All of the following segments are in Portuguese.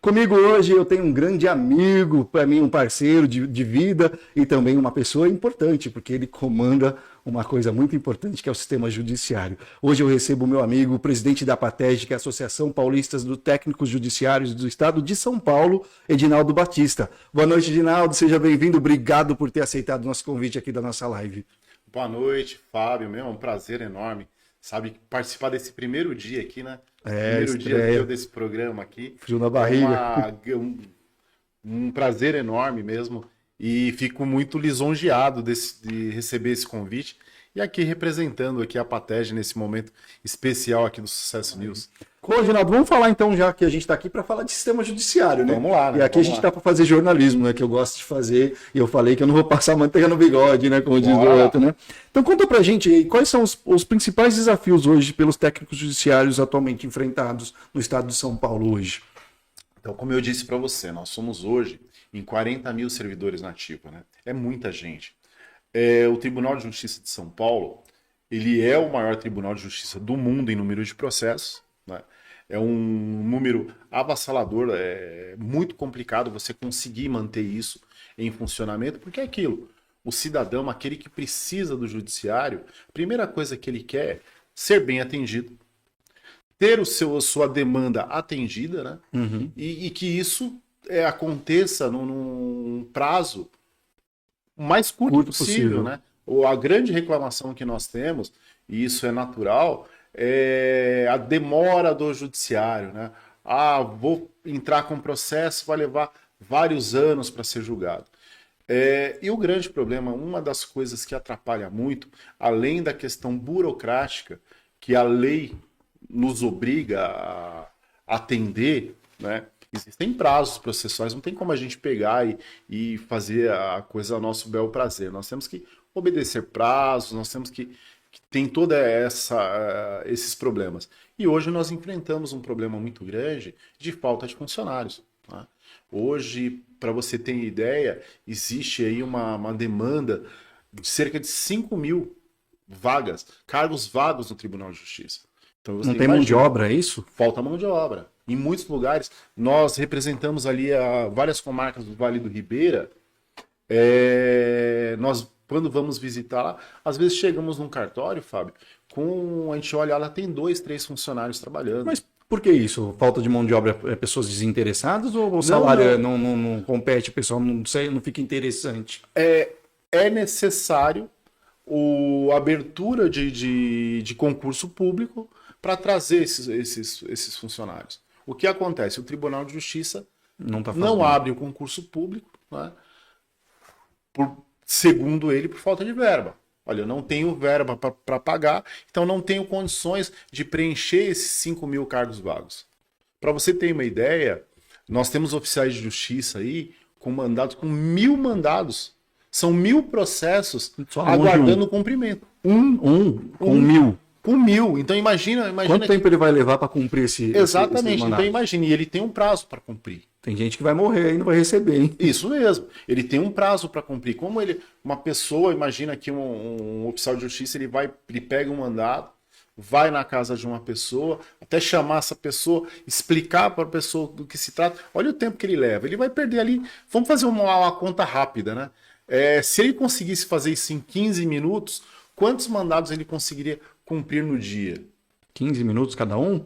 Comigo hoje eu tenho um grande amigo, para mim um parceiro de vida e também uma pessoa importante, porque ele comanda uma coisa muito importante que é o sistema judiciário. Hoje eu recebo o meu amigo, o presidente da APATEG, que é a Associação Paulista dos Técnicos Judiciários do Estado de São Paulo, Edinaldo Batista. Boa noite, Edinaldo, seja bem-vindo, obrigado por ter aceitado o nosso convite aqui da nossa live. Boa noite, Fábio, é um prazer enorme, sabe, participar desse primeiro dia aqui, né? Primeiro dia desse programa aqui. Frio na barriga. Um prazer enorme mesmo e fico muito lisonjeado de receber esse convite e aqui representando aqui a APATEG nesse momento especial aqui do Sucesso News. Reginaldo, vamos falar então, já que a gente está aqui para falar de sistema judiciário, né? Vamos lá, né? E aqui a gente está para fazer jornalismo, né? Que eu gosto de fazer, e eu falei que eu não vou passar manteiga no bigode, né? Como diz o outro, né? Então conta pra gente aí, quais são os principais desafios hoje pelos técnicos judiciários atualmente enfrentados no estado de São Paulo hoje? Então, como eu disse para você, nós somos hoje em 40 mil servidores na ativa, né? É muita gente. O Tribunal de Justiça de São Paulo, ele é o maior tribunal de justiça do mundo em número de processos, né? É um número avassalador, é muito complicado você conseguir manter isso em funcionamento, porque é aquilo, o cidadão, aquele que precisa do judiciário, a primeira coisa que ele quer é ser bem atendido, ter a sua demanda atendida, né? Uhum. E que isso aconteça num prazo o mais curto possível, né? A grande reclamação que nós temos, e isso é natural, é a demora do judiciário, né? Vou entrar com processo, vai levar vários anos para ser julgado. E o grande problema, uma das coisas que atrapalha muito, além da questão burocrática, que a lei nos obriga a atender, né? Existem prazos processuais, não tem como a gente pegar e fazer a coisa ao nosso bel prazer. Nós temos que obedecer prazos, nós temos que tem toda esses problemas. E hoje nós enfrentamos um problema muito grande de falta de funcionários, né? Hoje, para você ter ideia, existe aí uma demanda de cerca de 5 mil vagas, cargos vagos no Tribunal de Justiça. Então, não tem mão de obra, é isso? Falta mão de obra. Em muitos lugares, nós representamos ali várias comarcas do Vale do Ribeira. Nós, quando vamos visitar lá, às vezes chegamos num cartório, Fábio, a gente olha lá, tem 2, 3 funcionários trabalhando. Mas por que isso? Falta de mão de obra é pessoas desinteressadas ou o salário não compete, o pessoal não fica interessante? É necessário a abertura de concurso público para trazer esses funcionários. O que acontece? O Tribunal de Justiça não abre o concurso público, né? Segundo ele, por falta de verba. Olha, eu não tenho verba para pagar, então não tenho condições de preencher esses 5 mil cargos vagos. Para você ter uma ideia, nós temos oficiais de justiça aí com 1.000 mandados. São 1.000 processos aguardando cumprimento. Com 1.000. Com 1.000. Então imagina quanto tempo ele vai levar para cumprir esse Exatamente. esse então imagine, e ele tem um prazo para cumprir. Tem gente que vai morrer e não vai receber, hein? Isso mesmo. Ele tem um prazo para cumprir. Como uma pessoa, imagina que um oficial de justiça, ele pega um mandado, vai na casa de uma pessoa, até chamar essa pessoa, explicar para a pessoa do que se trata. Olha o tempo que ele leva. Ele vai perder ali. Vamos fazer uma conta rápida, né? Se ele conseguisse fazer isso em 15 minutos, quantos mandados ele conseguiria cumprir no dia? 15 minutos cada um?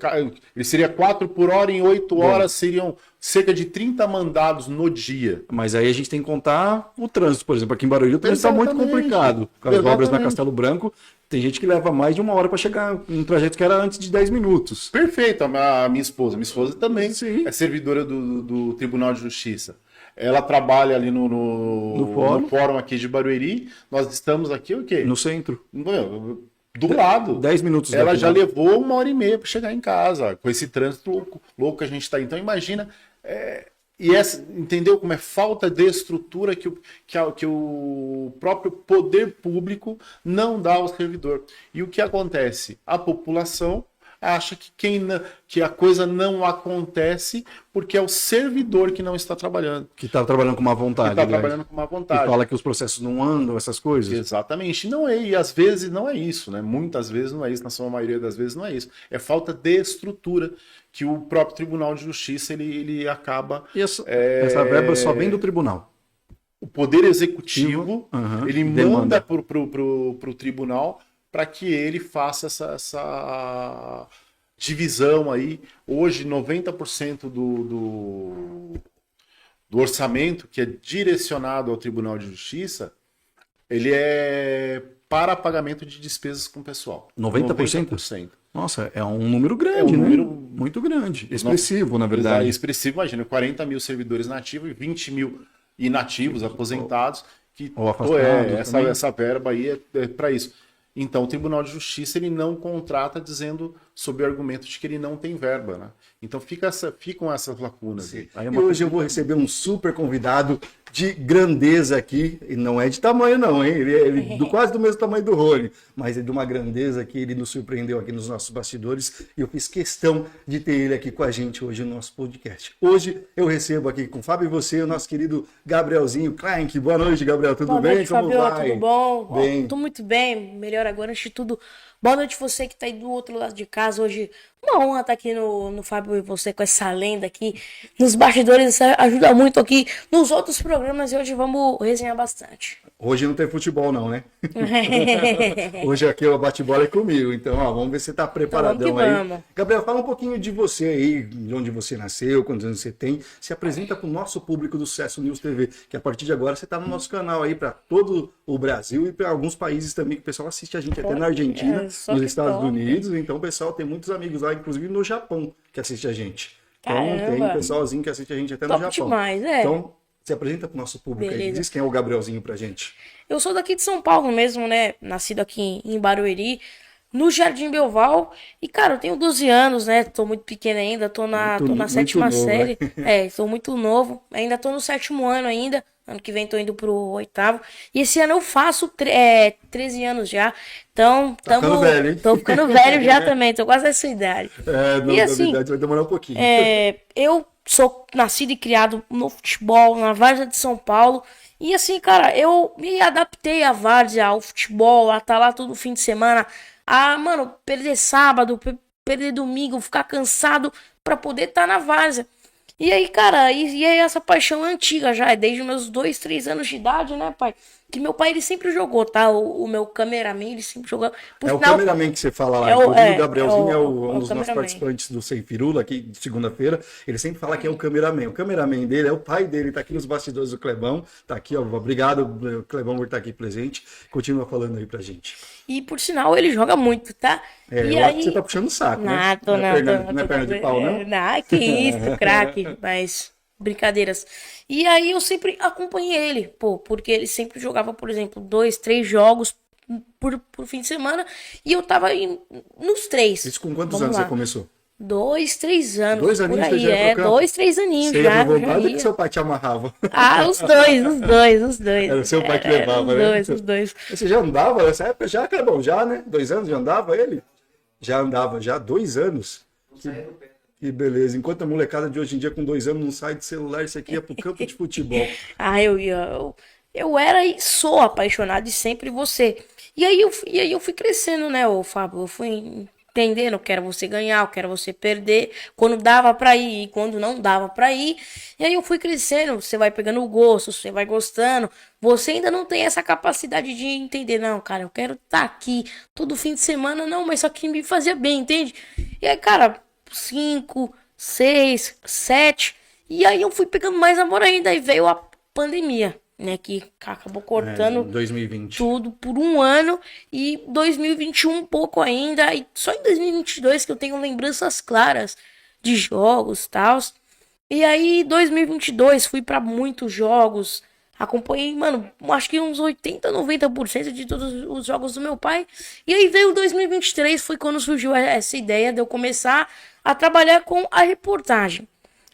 Ele seria 4 por hora, em 8 horas seriam cerca de 30 mandados no dia. Mas aí a gente tem que contar o trânsito, por exemplo, aqui em Barueri o trânsito está muito complicado. Com as obras na Castelo Branco, tem gente que leva mais de 1 hora para chegar em um trajeto que era antes de 10 minutos. Perfeito, a minha esposa também Sim. É servidora do Tribunal de Justiça. Ela trabalha ali no fórum aqui de Barueri. Nós estamos aqui o quê? No centro. Do lado. 10 minutos. Ela já levou 1h30 para chegar em casa, com esse trânsito louco que a gente está. Então imagina, entendeu como é falta de estrutura que o próprio poder público não dá ao servidor. E o que acontece? A população acha que a coisa não acontece porque é o servidor que não está trabalhando. Que está trabalhando com má vontade. Que está trabalhando com má vontade. Que fala que os processos não andam, essas coisas. Exatamente. E às vezes não é isso, né? Muitas vezes não é isso, na sua maioria das vezes não é isso. É falta de estrutura que o próprio Tribunal de Justiça ele acaba... Essa verba só vem do tribunal. O Poder Executivo, ele manda para o tribunal para que ele faça essa divisão aí. Hoje, 90% do orçamento que é direcionado ao Tribunal de Justiça, ele é para pagamento de despesas com o pessoal. 90%? 90%. Nossa, é um número grande, muito grande. Expressivo, na verdade. É expressivo, imagina, 40 mil servidores nativos e 20 mil inativos, aposentados, que essa verba aí é para isso. Então, o Tribunal de Justiça ele não contrata dizendo sob o argumento de que ele não tem verba, né? Então ficam essas lacunas. E hoje eu vou receber um super convidado de grandeza aqui, e não é de tamanho não, hein? Ele é quase do mesmo tamanho do Rony, mas é de uma grandeza que ele nos surpreendeu aqui nos nossos bastidores, e eu fiz questão de ter ele aqui com a gente hoje no nosso podcast. Hoje eu recebo aqui com o Fábio e você, o nosso querido Gabrielzinho Kleink. Boa noite, Gabriel, tudo Boa bem? Noite, Como Fabio, vai? tudo bom? Bem. Tô muito bem, melhor agora, antes de tudo. Boa noite você que tá aí do outro lado de casa. Hoje, uma honra estar aqui no Fábio e você com essa lenda aqui nos bastidores. Isso ajuda muito aqui nos outros programas e hoje vamos resenhar bastante. Hoje não tem futebol não, né? Hoje aqui o bate-bola é comigo, então vamos ver se você tá preparadão então, aí. vamos. Gabriel, fala um pouquinho de você aí, de onde você nasceu, quantos anos você tem. Se apresenta para o nosso público do Sucesso News TV, que a partir de agora você tá no nosso canal aí para todo o Brasil e para alguns países também, que o pessoal assiste a gente até na Argentina, nos Estados Unidos. Então o pessoal tem muitos amigos lá, inclusive no Japão, que assiste a gente. Então tem um pessoalzinho que assiste a gente até no Japão. Demais, Então se apresenta para o nosso público aí. Diz quem é o Gabrielzinho pra gente. Eu sou daqui de São Paulo mesmo, né? Nascido aqui em Barueri, no Jardim Belval. E, cara, eu tenho 12 anos, né? Tô muito pequeno ainda, tô na sétima série. Né? Tô muito novo. Ainda tô no 7º ano ainda. Ano que vem tô indo pro 8º. E esse ano eu faço 13 anos já. Então, ficando velho, hein? Tô ficando velho já também. Tô quase essa idade. E assim, idade vai demorar um pouquinho. Eu sou nascido e criado no futebol, na Várzea de São Paulo. E assim, cara, eu me adaptei à Várzea, ao futebol, a estar lá todo fim de semana. Mano, perder sábado, perder domingo, ficar cansado pra poder estar na Várzea. E aí, cara, e aí essa paixão antiga já, desde meus 2, 3 anos de idade, né, pai? Que meu pai, ele sempre jogou, tá? O meu cameraman, ele sempre jogou. O cameraman que você fala lá. O Gabrielzinho é um dos nossos participantes do Sem Firula, aqui de segunda-feira. Ele sempre fala que é o cameraman. O cameraman dele é o pai dele, tá aqui nos bastidores do Clebão. Tá aqui, ó. Obrigado, Clebão, por estar aqui presente. Continua falando aí pra gente. E, por sinal, ele joga muito, tá? E aí... você tá puxando o saco, né? Não é perna de pau, não? Não, que isso, craque. Mas... brincadeiras. E aí eu sempre acompanhei ele, porque ele sempre jogava, por exemplo, 2, 3 jogos por fim de semana e eu tava nos 3. Isso com quantos anos você começou? 2, 3 anos. 2 aninhos por aí, 2, 3 aninhos você já. Você ia que seu pai te amarrava? Os dois. Era o seu pai que levava, né? Os dois. Você já andava nessa época? Já, Clebão, já, né? 2 anos já andava ele? Já andava, já 2 anos. Que beleza. Enquanto a molecada de hoje em dia com 2 anos não sai de celular, isso aqui é pro campo de futebol. Eu era e sou apaixonado e sempre você. E aí eu fui crescendo, né, Fábio? Eu fui entendendo, eu quero você ganhar, eu quero você perder, quando dava pra ir e quando não dava pra ir. E aí eu fui crescendo, você vai pegando o gosto, você vai gostando. Você ainda não tem essa capacidade de entender, não, cara, eu quero estar aqui todo fim de semana, não, mas só que me fazia bem, entende? E aí, cara, 5, 6, 7, e aí eu fui pegando mais amor ainda, aí veio a pandemia, né, que acabou cortando 2020. tudo por um ano, e 2021 um pouco ainda, e só em 2022 que eu tenho lembranças claras de jogos e tal. E aí 2022 fui pra muitos jogos, acompanhei, mano, acho que uns 80, 90% de todos os jogos do meu pai. E aí veio 2023, foi quando surgiu essa ideia de eu começar a trabalhar com a reportagem.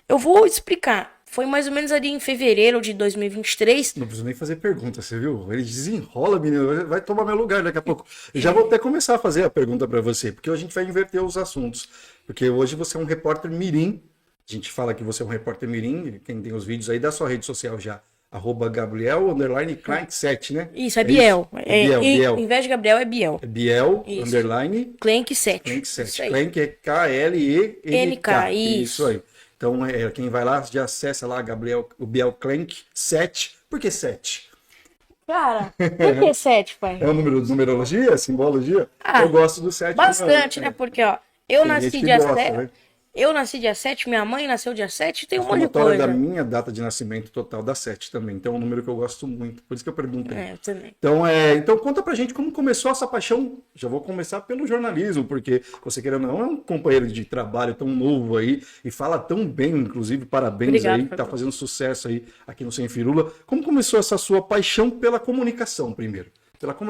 Eu vou explicar. foi mais ou menos ali em fevereiro de 2023. Não preciso nem fazer pergunta, você viu? Ele desenrola, menino, vai tomar meu lugar daqui a pouco. Eu já vou até começar a fazer a pergunta para você, porque hoje a gente vai inverter os assuntos. Porque hoje você é um repórter mirim. A gente fala que você é um repórter mirim, quem tem os vídeos aí da sua rede social já. @Gabriel_Clank7, né? Isso, é Biel. Biel. Ao invés de Gabriel, é Biel. É Biel, Isso. underline, Clank7. Clank7. Isso aí. Clank é K-L-E-N-K. Isso. Aí. Então, quem vai lá, já acessa lá, Gabriel, o Biel Clank7. Por que 7? Cara, por que 7, pai? É um número de numerologia, simbologia? Ah, eu gosto do 7. Bastante, né? Porque, ó, eu Tem nasci gente que dia gosta, 7. né? Eu nasci dia 7, minha mãe nasceu dia 7, tem um monte de Somatória coisa. da minha data de nascimento total dá 7 também. Então é um número que eu gosto muito. Por isso que eu perguntei. Eu também. Então conta pra gente como começou essa paixão. Já vou começar pelo jornalismo, porque você querendo ou não, é um companheiro de trabalho tão novo aí e fala tão bem, inclusive, parabéns. Obrigado, aí, tá fazendo sucesso aí aqui no Sem Firula. Como começou essa sua paixão pela comunicação primeiro?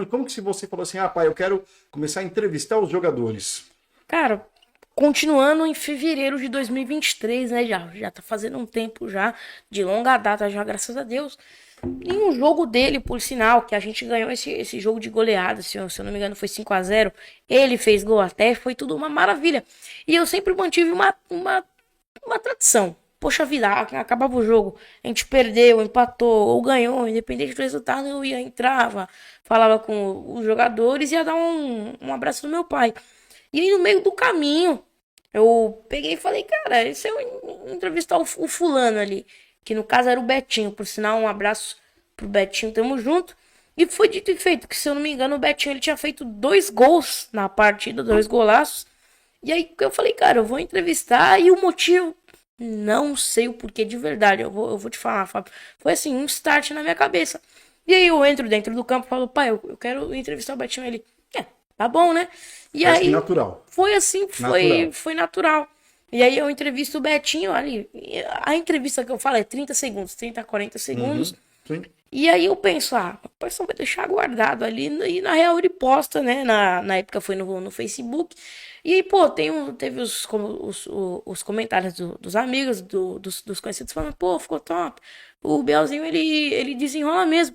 Como que se você falou assim, pai, eu quero começar a entrevistar os jogadores? Cara, continuando em fevereiro de 2023, né? Já tá fazendo um tempo já, de longa data já, graças a Deus. Em um jogo dele, por sinal, que a gente ganhou esse jogo de goleada, se eu não me engano foi 5-0. Ele fez gol até, foi tudo uma maravilha. E eu sempre mantive uma tradição. Poxa vida, acabava o jogo, a gente perdeu, empatou ou ganhou, independente do resultado, eu entrava, falava com os jogadores e ia dar um abraço no meu pai. E aí, no meio do caminho, eu peguei e falei, cara, esse é eu entrevistar o fulano ali, que no caso era o Betinho, por sinal, um abraço pro Betinho, tamo junto. E foi dito e feito, que se eu não me engano, o Betinho ele tinha feito 2 gols na partida, 2 golaços. E aí eu falei, cara, eu vou entrevistar e o motivo, não sei o porquê de verdade, eu vou te falar, Fábio. Foi assim, um start na minha cabeça. E aí eu entro dentro do campo e falo, pai, eu quero entrevistar o Betinho. Ele, tá bom, né? E aí, natural. foi assim, foi natural. E aí eu entrevisto o Betinho ali. A entrevista que eu falo é 30 segundos, 30 a 40 segundos. Sim. E aí eu penso, o pessoal vai deixar guardado ali. E na real ele posta, né? Na época foi no Facebook. E aí, pô, teve os comentários dos amigos, dos conhecidos, falando, pô, ficou top. O Bielzinho, ele desenrola mesmo.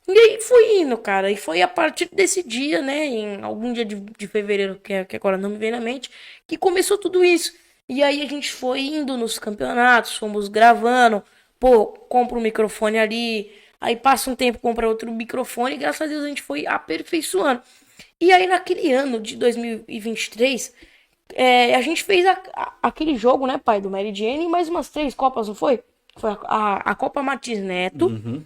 E aí fui indo, cara. E foi a partir desse dia, né? Em algum dia de fevereiro, que agora não me vem na mente, que começou tudo isso. E aí a gente foi indo nos campeonatos, fomos gravando. Pô, compra um microfone ali. Aí passa um tempo, compra outro microfone. E graças a Deus a gente foi aperfeiçoando. E aí naquele ano de 2023, a gente fez aquele jogo, né, pai, do Mary Jane, e mais umas 3 Copas, não foi? Foi a Copa Martins Neto.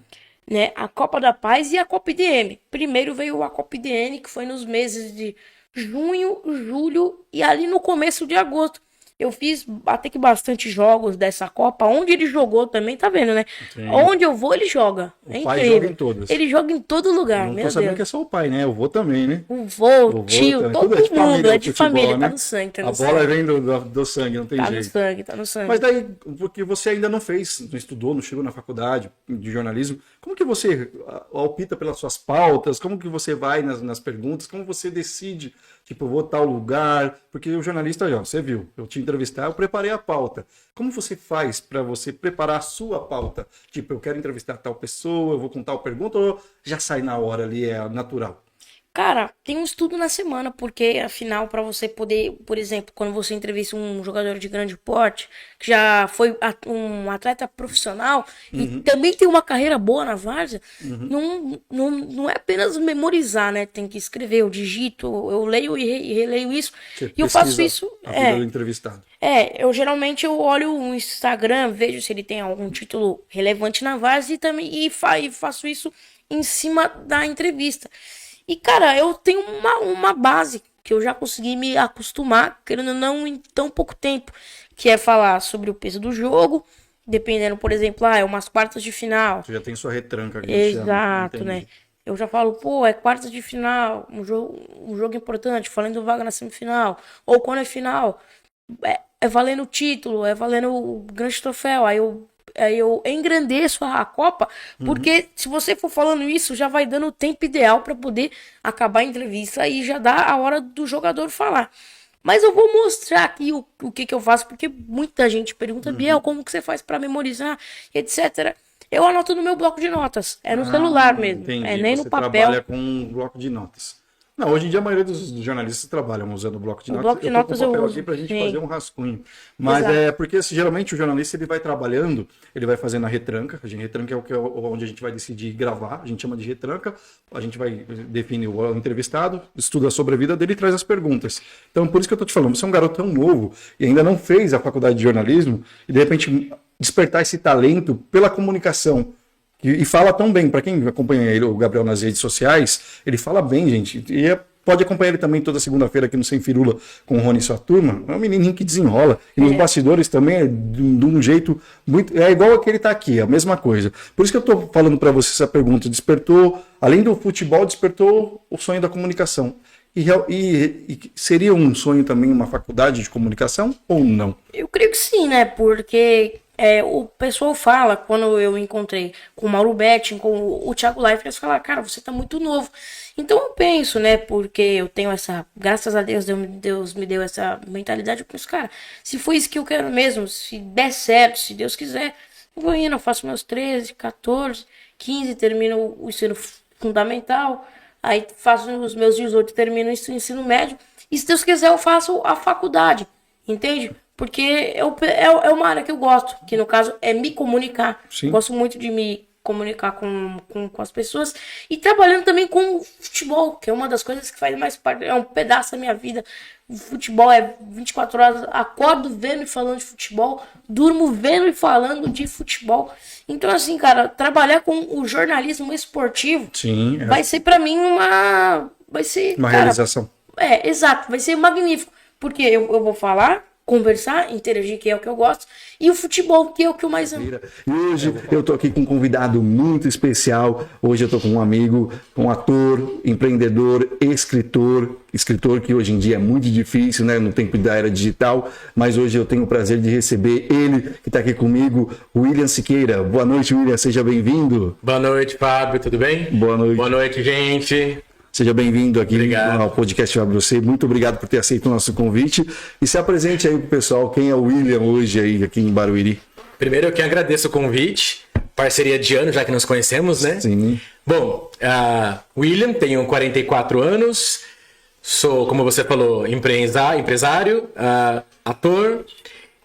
Né, a Copa da Paz e a Copa IDM. Primeiro veio a Copa IDM, que foi nos meses de junho, julho e ali no começo de agosto. Eu fiz até que bastante jogos dessa Copa, onde ele jogou também, tá vendo, né? Sim. Onde eu vou, ele joga. O pai joga em todas. Ele joga em todo lugar, não tô sabendo que é só o pai, né? O vô também, né? O vô, tio, todo mundo é de família, né? Tá no sangue, tá no sangue. A bola vem do sangue, não tem jeito. Tá no sangue. Mas daí, porque você ainda não fez, não estudou, não chegou na faculdade de jornalismo, como que você opta pelas suas pautas? Como que você vai nas perguntas? Como você decide, tipo, eu vou tal lugar? Porque o jornalista, você viu, eu te entrevistar, eu preparei a pauta. Como você faz para você preparar a sua pauta? Tipo, eu quero entrevistar tal pessoa, eu vou com tal pergunta, ou já sai na hora ali, é natural? Cara, tem um estudo na semana, porque afinal, para você poder, por exemplo, quando você entrevista um jogador de grande porte, que já foi um atleta profissional e também tem uma carreira boa na várzea, não é apenas memorizar, né? Tem que escrever, eu digito, eu leio e releio isso. E eu faço isso. A vida do entrevistado. Eu geralmente eu olho o Instagram, vejo se ele tem algum título relevante na várzea e também faço isso em cima da entrevista. E, cara, eu tenho uma base que eu já consegui me acostumar, querendo ou não, em tão pouco tempo, que é falar sobre o peso do jogo, dependendo, por exemplo, é umas quartas de final. Você já tem sua retranca. Exato, né? Eu já falo, pô, é quartas de final, um jogo importante, valendo vaga na semifinal, ou quando é final, é valendo o título, é valendo o grande troféu, aí eu engrandeço a Copa, porque se você for falando isso, já vai dando o tempo ideal para poder acabar a entrevista e já dá a hora do jogador falar. Mas eu vou mostrar aqui o que eu faço, porque muita gente pergunta, Biel, como que você faz para memorizar, etc. Eu anoto no meu bloco de notas. É no celular mesmo. Entendi. É nem Você no papel. trabalha com um bloco de notas. Não, hoje em dia a maioria dos jornalistas trabalham usando o bloco de O notas. bloco de eu tô com notas o papel eu uso. aqui pra gente Sim. fazer um rascunho. Mas Exato. é porque geralmente o jornalista ele vai trabalhando, ele vai fazendo a retranca. A retranca onde a gente vai decidir gravar, a gente chama de retranca. A gente vai definir o entrevistado, estuda sobre a vida dele e traz as perguntas. Então, por isso que eu tô te falando, você é um garoto tão novo e ainda não fez a faculdade de jornalismo e de repente despertar esse talento pela comunicação. E fala tão bem, para quem acompanha ele, o Gabriel nas redes sociais, ele fala bem, gente. E pode acompanhar ele também toda segunda-feira aqui no Sem Firula com o Rony e sua turma. É um menininho que desenrola. E nos bastidores também é de um jeito muito. É igual a que ele tá aqui, é a mesma coisa. Por isso que eu tô falando para você essa pergunta. Despertou, além do futebol, despertou o sonho da comunicação. E seria um sonho também uma faculdade de comunicação ou não? Eu creio que sim, né? Porque o pessoal fala, quando eu encontrei com o Mauro Betting, com o Thiago Leifert, eles falam, cara, você tá muito novo. Então eu penso, né? Porque eu tenho graças a Deus, Deus me deu essa mentalidade. Eu penso, cara, se for isso que eu quero mesmo, se der certo, se Deus quiser, eu vou indo, eu faço meus 13, 14, 15, termino o ensino fundamental. Aí faço os meus 18, termino o ensino médio. E se Deus quiser, eu faço a faculdade. Entende? Porque é uma área que eu gosto. Que no caso é me comunicar. Sim. Gosto muito de me comunicar com as pessoas. E trabalhando também com o futebol. Que é uma das coisas que faz mais parte. É um pedaço da minha vida. O futebol é 24 horas. Acordo vendo e falando de futebol. Durmo vendo e falando de futebol. Então, assim, cara, trabalhar com o jornalismo esportivo Sim, vai ser pra mim vai ser, uma cara, realização. Exato, vai ser magnífico. Porque eu vou falar, conversar, interagir, que é o que eu gosto, e o futebol, que é o que eu mais amo. E hoje eu tô aqui com um convidado muito especial. Hoje eu tô com um amigo, um ator, empreendedor, escritor que hoje em dia é muito difícil, né, no tempo da era digital, mas hoje eu tenho o prazer de receber ele, que tá aqui comigo, o William Siqueira. Boa noite, William, seja bem-vindo. Boa noite, Fábio, tudo bem? Boa noite. Boa noite, gente. Seja bem-vindo aqui Obrigado. ao podcast Fábio Você. Muito obrigado por ter aceito o nosso convite. E se apresente aí pro pessoal, quem é o William hoje aí aqui em Barueri? Primeiro eu que agradeço o convite, parceria de ano, já que nos conhecemos, né? Sim. Bom, William, tenho 44 anos, sou, como você falou, empresário, ator,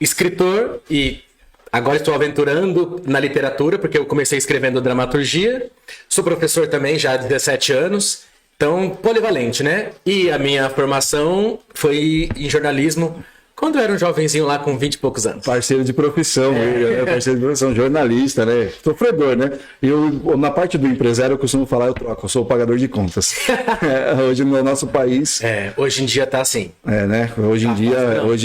escritor e agora estou aventurando na literatura, porque eu comecei escrevendo dramaturgia. Sou professor também já há 17 anos. Então, polivalente, né? E a minha formação foi em jornalismo quando eu era um jovenzinho lá com 20 e poucos anos. Parceiro de profissão, parceiro de profissão, jornalista, né? Sofredor, né? Eu, na parte do empresário, eu costumo falar, eu troco, eu sou o pagador de contas. Hoje no nosso país... Hoje em dia tá assim. né? Hoje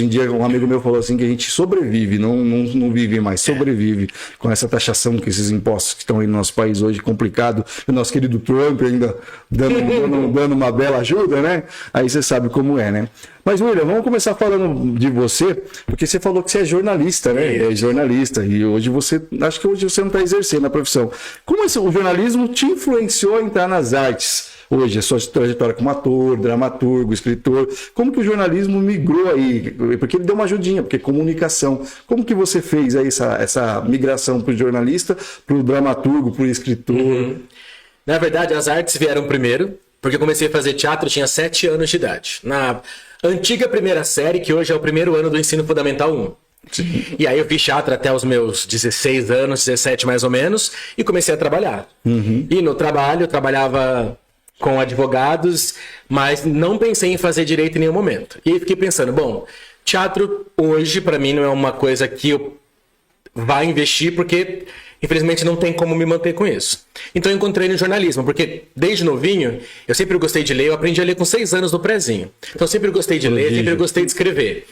em dia, um amigo meu falou assim que a gente sobrevive, não vive mais, sobrevive com essa taxação, com esses impostos que estão aí no nosso país hoje, complicado. O nosso querido Trump ainda dando uma bela ajuda, né? Aí você sabe como é, né? Mas, William, vamos começar falando de você, porque você falou que você é jornalista, né? É jornalista, e acho que hoje você não está exercendo a profissão. Como o jornalismo te influenciou a entrar nas artes? Hoje, a sua trajetória como ator, dramaturgo, escritor, como que o jornalismo migrou aí? Porque ele deu uma ajudinha, porque comunicação. Como que você fez aí essa migração para o jornalista, para o dramaturgo, para o escritor? Uhum. Na verdade, as artes vieram primeiro, porque eu comecei a fazer teatro, eu tinha 7 anos de idade. Na antiga primeira série, que hoje é o primeiro ano do ensino fundamental 1. Sim. E aí eu fiz teatro até os meus 16 anos, 17 mais ou menos, e comecei a trabalhar. Uhum. E no trabalho, eu trabalhava com advogados, mas não pensei em fazer direito em nenhum momento. E aí fiquei pensando, bom, teatro hoje para mim não é uma coisa que eu vá investir, porque infelizmente não tem como me manter com isso. Então eu encontrei no jornalismo, porque desde novinho eu sempre gostei de ler, eu aprendi a ler com 6 anos no prézinho. Então eu sempre gostei de ler, sempre gostei de escrever.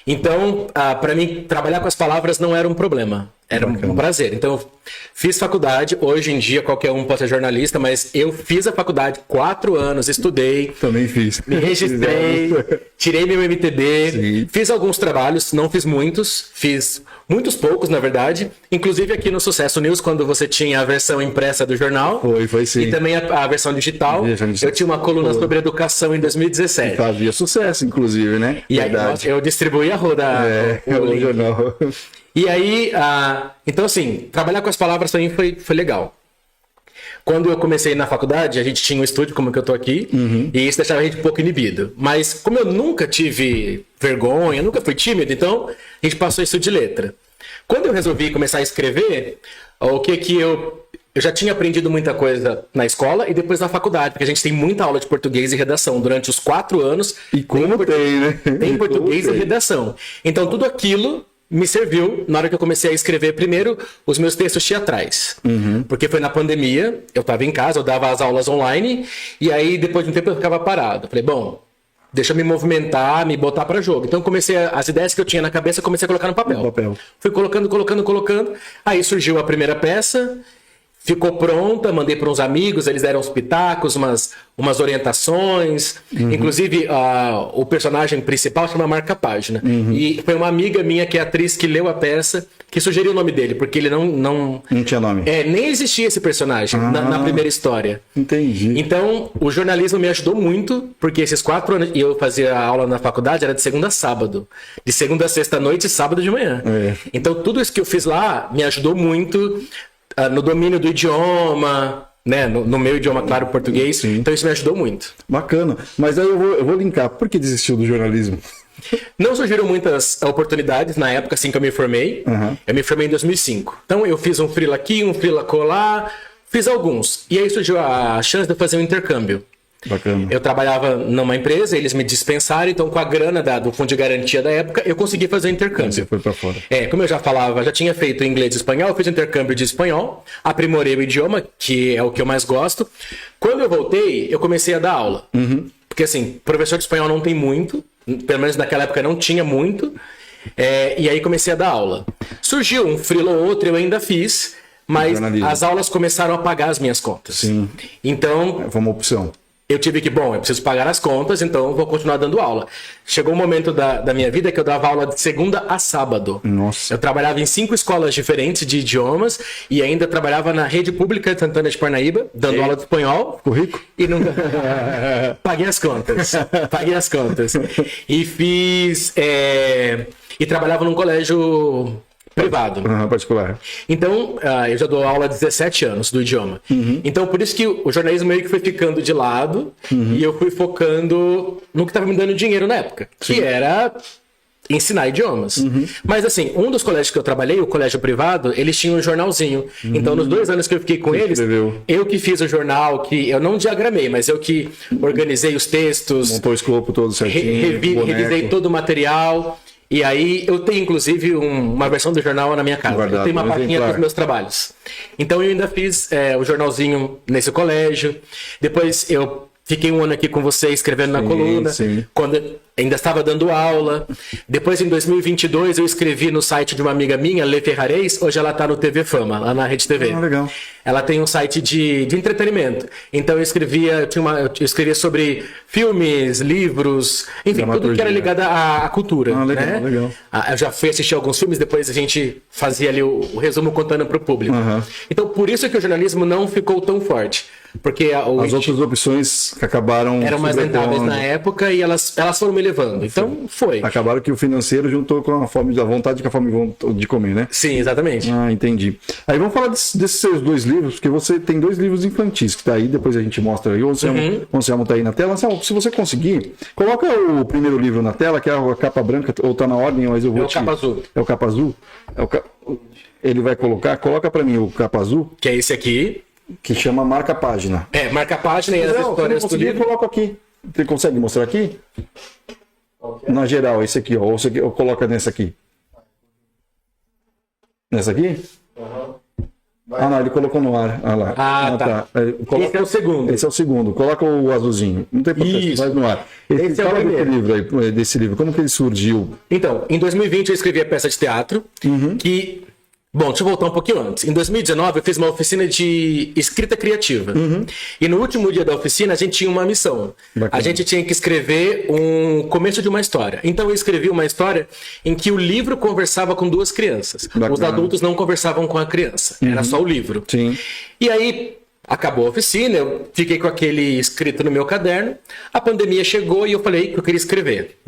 Então, para mim, trabalhar com as palavras não era um problema. Era um prazer. Então, eu fiz faculdade. Hoje em dia, qualquer um pode ser jornalista, mas eu fiz a faculdade 4 anos, estudei. Também fiz. Me registrei, tirei meu MTB, Sim. fiz alguns trabalhos, não fiz muitos, fiz muitos poucos, na verdade. Inclusive aqui no Sucesso News, quando você tinha a versão impressa do jornal. Foi sim. E também a versão digital. Eu tinha uma coluna sobre educação em 2017. Fazia sucesso, inclusive, né? E aí eu distribuí a roda. O jornal. E aí, então assim, trabalhar com as palavras para mim foi legal. Quando eu comecei na faculdade, a gente tinha um estúdio como que eu tô aqui, e isso deixava a gente um pouco inibido. Mas como eu nunca tive vergonha, nunca fui tímido, então a gente passou isso de letra. Quando eu resolvi começar a escrever, o que eu já tinha aprendido muita coisa na escola e depois na faculdade, porque a gente tem muita aula de português e redação durante os 4 anos. E como tem, né? Tem português e redação. Então tudo aquilo me serviu na hora que eu comecei a escrever primeiro os meus textos teatrais. Porque foi na pandemia, eu estava em casa, eu dava as aulas online, e aí depois de um tempo eu ficava parado. Falei, bom, deixa eu me movimentar, me botar para jogo. Então comecei, as ideias que eu tinha na cabeça, comecei a colocar no papel. Fui colocando, aí surgiu a primeira peça, ficou pronta, mandei para uns amigos, eles deram uns pitacos, umas orientações. Inclusive, o personagem principal chama Marca Página. E foi uma amiga minha, que é atriz, que leu a peça, que sugeriu o nome dele, porque ele não tinha nome. Nem existia esse personagem na primeira história. Entendi. Então, o jornalismo me ajudou muito, porque esses 4 anos, e eu fazia aula na faculdade, era de segunda a sábado. De segunda a sexta à noite e sábado de manhã. Então, tudo isso que eu fiz lá me ajudou muito no domínio do idioma, né? No meu idioma, claro, português. Sim. Então isso me ajudou muito. Bacana. Mas aí eu vou linkar. Por que desistiu do jornalismo? Não surgiram muitas oportunidades na época assim que eu me formei. Eu me formei em 2005. Então eu fiz um freela aqui, um freela colar, fiz alguns. E aí surgiu a chance de eu fazer um intercâmbio. Bacana. Eu trabalhava numa empresa, eles me dispensaram, então com a grana do fundo de garantia da época, eu consegui fazer o intercâmbio. Você foi pra fora. Como eu já falava, já tinha feito inglês e espanhol, eu fiz intercâmbio de espanhol, aprimorei o idioma, que é o que eu mais gosto. Quando eu voltei, eu comecei a dar aula. Porque assim, professor de espanhol não tem muito, pelo menos naquela época não tinha muito, e aí comecei a dar aula. Surgiu um freela ou outro, eu ainda fiz, mas as aulas começaram a pagar as minhas contas. Sim. Então Foi uma opção. eu tive que, eu preciso pagar as contas, então eu vou continuar dando aula. Chegou um momento da minha vida que eu dava aula de segunda a sábado. Nossa. Eu trabalhava em 5 escolas diferentes de idiomas e ainda trabalhava na rede pública de Santana de Parnaíba, dando aula de espanhol. Ficou rico? E nunca... Paguei as contas. E fiz... E trabalhava num colégio privado. Particular. Então, eu já dou aula há 17 anos do idioma. Então, por isso que o jornalismo meio que foi ficando de lado e eu fui focando no que estava me dando dinheiro na época, que era ensinar idiomas. Mas assim, um dos colégios que eu trabalhei, o colégio privado, eles tinham um jornalzinho. Então, nos 2 anos que eu fiquei com eles, eu que fiz o jornal, que eu não diagramei, mas eu que organizei os textos, montou o escopo todo certinho, revisei todo o material. E aí eu tenho, inclusive, uma versão do jornal na minha casa. Guardado, eu tenho uma plaquinha com os meus trabalhos. Então eu ainda fiz o jornalzinho nesse colégio. Depois eu fiquei 1 ano aqui com você escrevendo na coluna. Quando eu ainda estava dando aula. Depois, em 2022, eu escrevi no site de uma amiga minha, Lê Ferrarez. Hoje ela está no TV Fama, lá na Rede TV. Legal. Ela tem um site de entretenimento. Então eu escrevia sobre filmes, livros, enfim, tudo que era ligado à cultura. Legal. Eu já fui assistir alguns filmes, depois a gente fazia ali o resumo contando para o público. Então por isso que o jornalismo não ficou tão forte. Porque as outras opções que acabaram eram mais rentáveis na época e elas foram me levando. Então foi. Acabaram que o financeiro juntou com a vontade com a fome de comer, né? Sim, exatamente. Entendi. Aí vamos falar desses seus 2 livros, porque você tem 2 livros infantis que tá aí, depois a gente mostra aí. O Anselmo tá aí na tela. Anselmo, se você conseguir, coloca o primeiro livro na tela, que é a capa branca, ou tá na ordem, mas eu vou o capa azul. É o capa azul? Ele vai coloca pra mim o capa azul. Que é esse aqui. Que chama Marca Página. Marca Página e as histórias do livro. Eu coloco aqui. Você consegue mostrar aqui? Na geral, esse aqui, ó. Ou coloca nessa aqui. Nessa aqui? Ah, não, ele colocou no ar. Ah, lá. Tá. Esse é o segundo. Esse é o segundo. Coloca o azulzinho. Não tem problema, Isso. vai no ar. Esse é o fala primeiro. desse livro. Como que ele surgiu? Então, em 2020 eu escrevi a peça de teatro, que... Bom, deixa eu voltar um pouquinho antes. Em 2019 eu fiz uma oficina de escrita criativa. E no último dia da oficina a gente tinha uma missão. Bacana. A gente tinha que escrever um começo de uma história. Então eu escrevi uma história em que o livro conversava com duas crianças. Bacana. Os adultos não conversavam com a criança. Era só o livro. Sim. E aí... Acabou a oficina, eu fiquei com aquele escrito no meu caderno. A pandemia chegou e eu falei que eu queria escrever.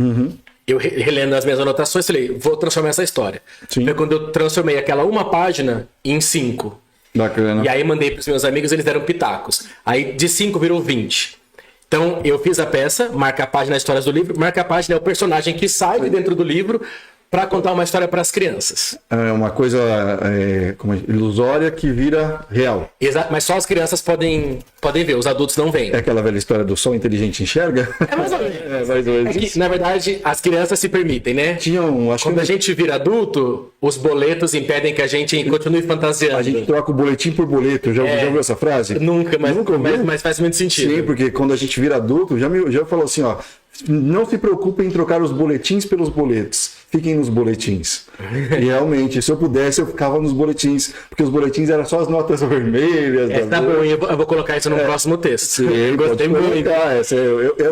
Eu relendo as minhas anotações, falei, vou transformar essa história. Sim. Foi quando eu transformei aquela uma página em 5. Bacana. E aí mandei para os meus amigos, eles deram pitacos. Aí de 5 virou 20. Então eu fiz a peça, marca a página Histórias do Livro, marca a página é o personagem que sai de dentro do livro para contar uma história para as crianças. É uma coisa ilusória que vira real. Exato, mas só as crianças podem ver, os adultos não veem. É aquela velha história do só inteligente enxerga? É mais ou menos. É mais ou menos É que, isso. na verdade, as crianças se permitem, né? Quando a gente vira adulto, os boletos impedem que a gente continue fantasiando. A gente troca o boletim por boleto. Já ouviu essa frase? Nunca, Nunca ouviu? mas faz muito sentido. Sim, porque quando a gente vira adulto, já falou assim, ó, não se preocupem em trocar os boletins pelos boletos. Fiquem nos boletins. E realmente, se eu pudesse, eu ficava nos boletins, porque os boletins eram só as notas vermelhas. Tá bom, eu vou colocar isso no próximo texto. Sim, Gostei muito.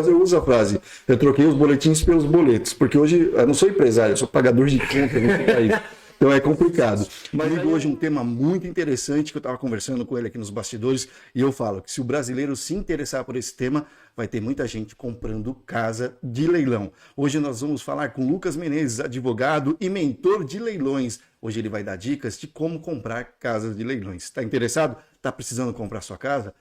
Eu uso a frase. Eu troquei os boletins pelos boletos, porque hoje eu não sou empresário, eu sou pagador de conta nesse país. Então é complicado. Mas hoje um tema muito interessante que eu estava conversando com ele aqui nos bastidores, e eu falo que se o brasileiro se interessar por esse tema, vai ter muita gente comprando casa de leilão. Hoje nós vamos falar com Lucas Menezes, advogado e mentor de leilões. Hoje ele vai dar dicas de como comprar casas de leilões. Está interessado? Está precisando comprar sua casa?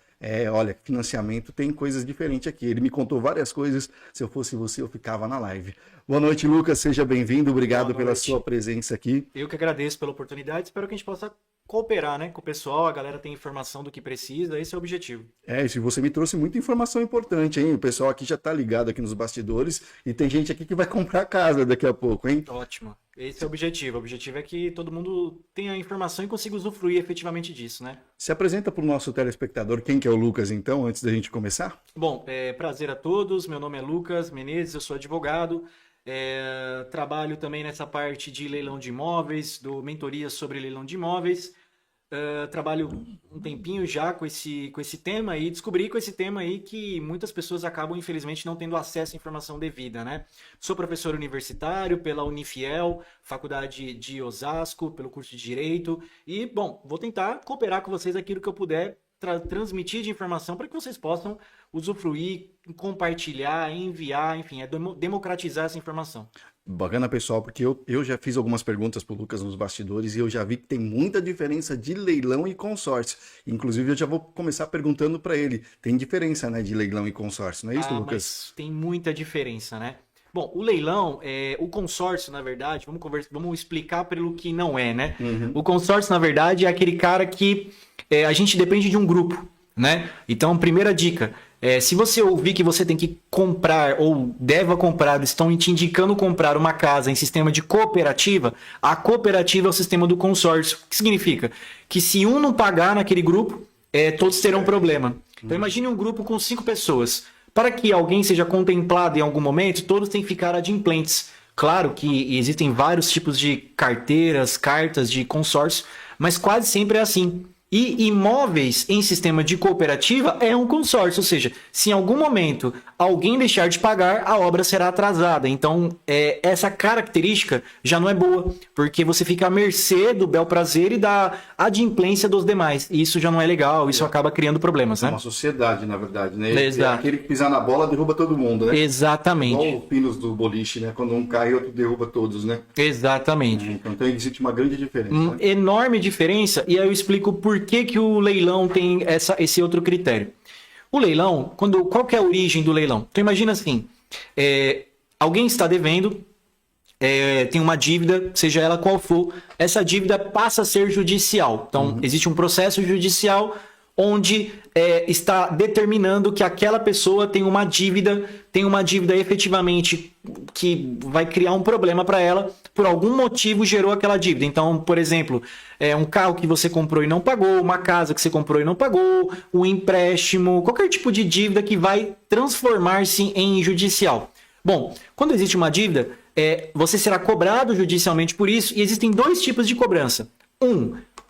Olha, financiamento tem coisas diferentes aqui. Ele me contou várias coisas. Se eu fosse você, eu ficava na live. Boa noite, Lucas. Seja bem-vindo. Obrigado pela sua presença aqui. Eu que agradeço pela oportunidade. Espero que a gente possa cooperar, né, com o pessoal. A galera tem informação do que precisa. Esse é o objetivo. E você me trouxe muita informação importante, hein? O pessoal aqui já está ligado aqui nos bastidores e tem gente aqui que vai comprar casa daqui a pouco, hein? Ótimo. Esse é o objetivo. O objetivo é que todo mundo tenha a informação e consiga usufruir efetivamente disso, né? Se apresenta para o nosso telespectador quem que é o Lucas, então, antes da gente começar? Bom, prazer a todos. Meu nome é Lucas Menezes, eu sou advogado. Trabalho também nessa parte de leilão de imóveis, do mentoria sobre leilão de imóveis. Trabalho um tempinho já com esse tema e descobri com esse tema aí que muitas pessoas acabam, infelizmente, não tendo acesso à informação devida, né? Sou professor universitário pela Unifiel, faculdade de Osasco, pelo curso de Direito e, bom, vou tentar cooperar com vocês aquilo que eu puder transmitir de informação para que vocês possam usufruir, compartilhar, enviar, enfim, democratizar essa informação. Bacana, pessoal, porque eu já fiz algumas perguntas para o Lucas nos bastidores e eu já vi que tem muita diferença de leilão e consórcio. Inclusive, eu já vou começar perguntando para ele. Tem diferença, né, de leilão e consórcio, não é isso, Lucas? Mas tem muita diferença, né? Bom, o leilão, o consórcio, na verdade, vamos explicar pelo que não é, né? O consórcio, na verdade, é aquele cara que a gente depende de um grupo, né? Então, primeira dica, se você ouvir que você tem que comprar ou deva comprar, estão te indicando comprar uma casa em sistema de cooperativa, a cooperativa é o sistema do consórcio. O que significa? Que se um não pagar naquele grupo, todos terão problema. Então, imagine um grupo com 5 pessoas. Para que alguém seja contemplado em algum momento, todos têm que ficar adimplentes. Claro que existem vários tipos de carteiras, cartas de consórcio, mas quase sempre é assim. E imóveis em sistema de cooperativa é um consórcio, ou seja, se em algum momento alguém deixar de pagar, a obra será atrasada. Então, essa característica já não é boa, porque você fica à mercê do bel prazer e da adimplência dos demais. E isso já não é legal, isso acaba criando problemas, né? É uma sociedade, na verdade, né? Exato. Aquele que pisar na bola derruba todo mundo, né? Exatamente. Igual o pinos do boliche, né? Quando um cai, outro derruba todos, né? Exatamente. Então existe uma grande diferença. Né? Enorme diferença, e aí eu explico por que o leilão tem esse outro critério. O leilão, qual que é a origem do leilão? Então imagina assim, alguém está devendo, tem uma dívida, seja ela qual for, essa dívida passa a ser judicial. Então existe um processo judicial onde está determinando que aquela pessoa tem uma dívida efetivamente que vai criar um problema para ela, por algum motivo gerou aquela dívida. Então, por exemplo, um carro que você comprou e não pagou, uma casa que você comprou e não pagou, um empréstimo, qualquer tipo de dívida que vai transformar-se em judicial. Bom, quando existe uma dívida, você será cobrado judicialmente por isso, e existem 2 tipos de cobrança.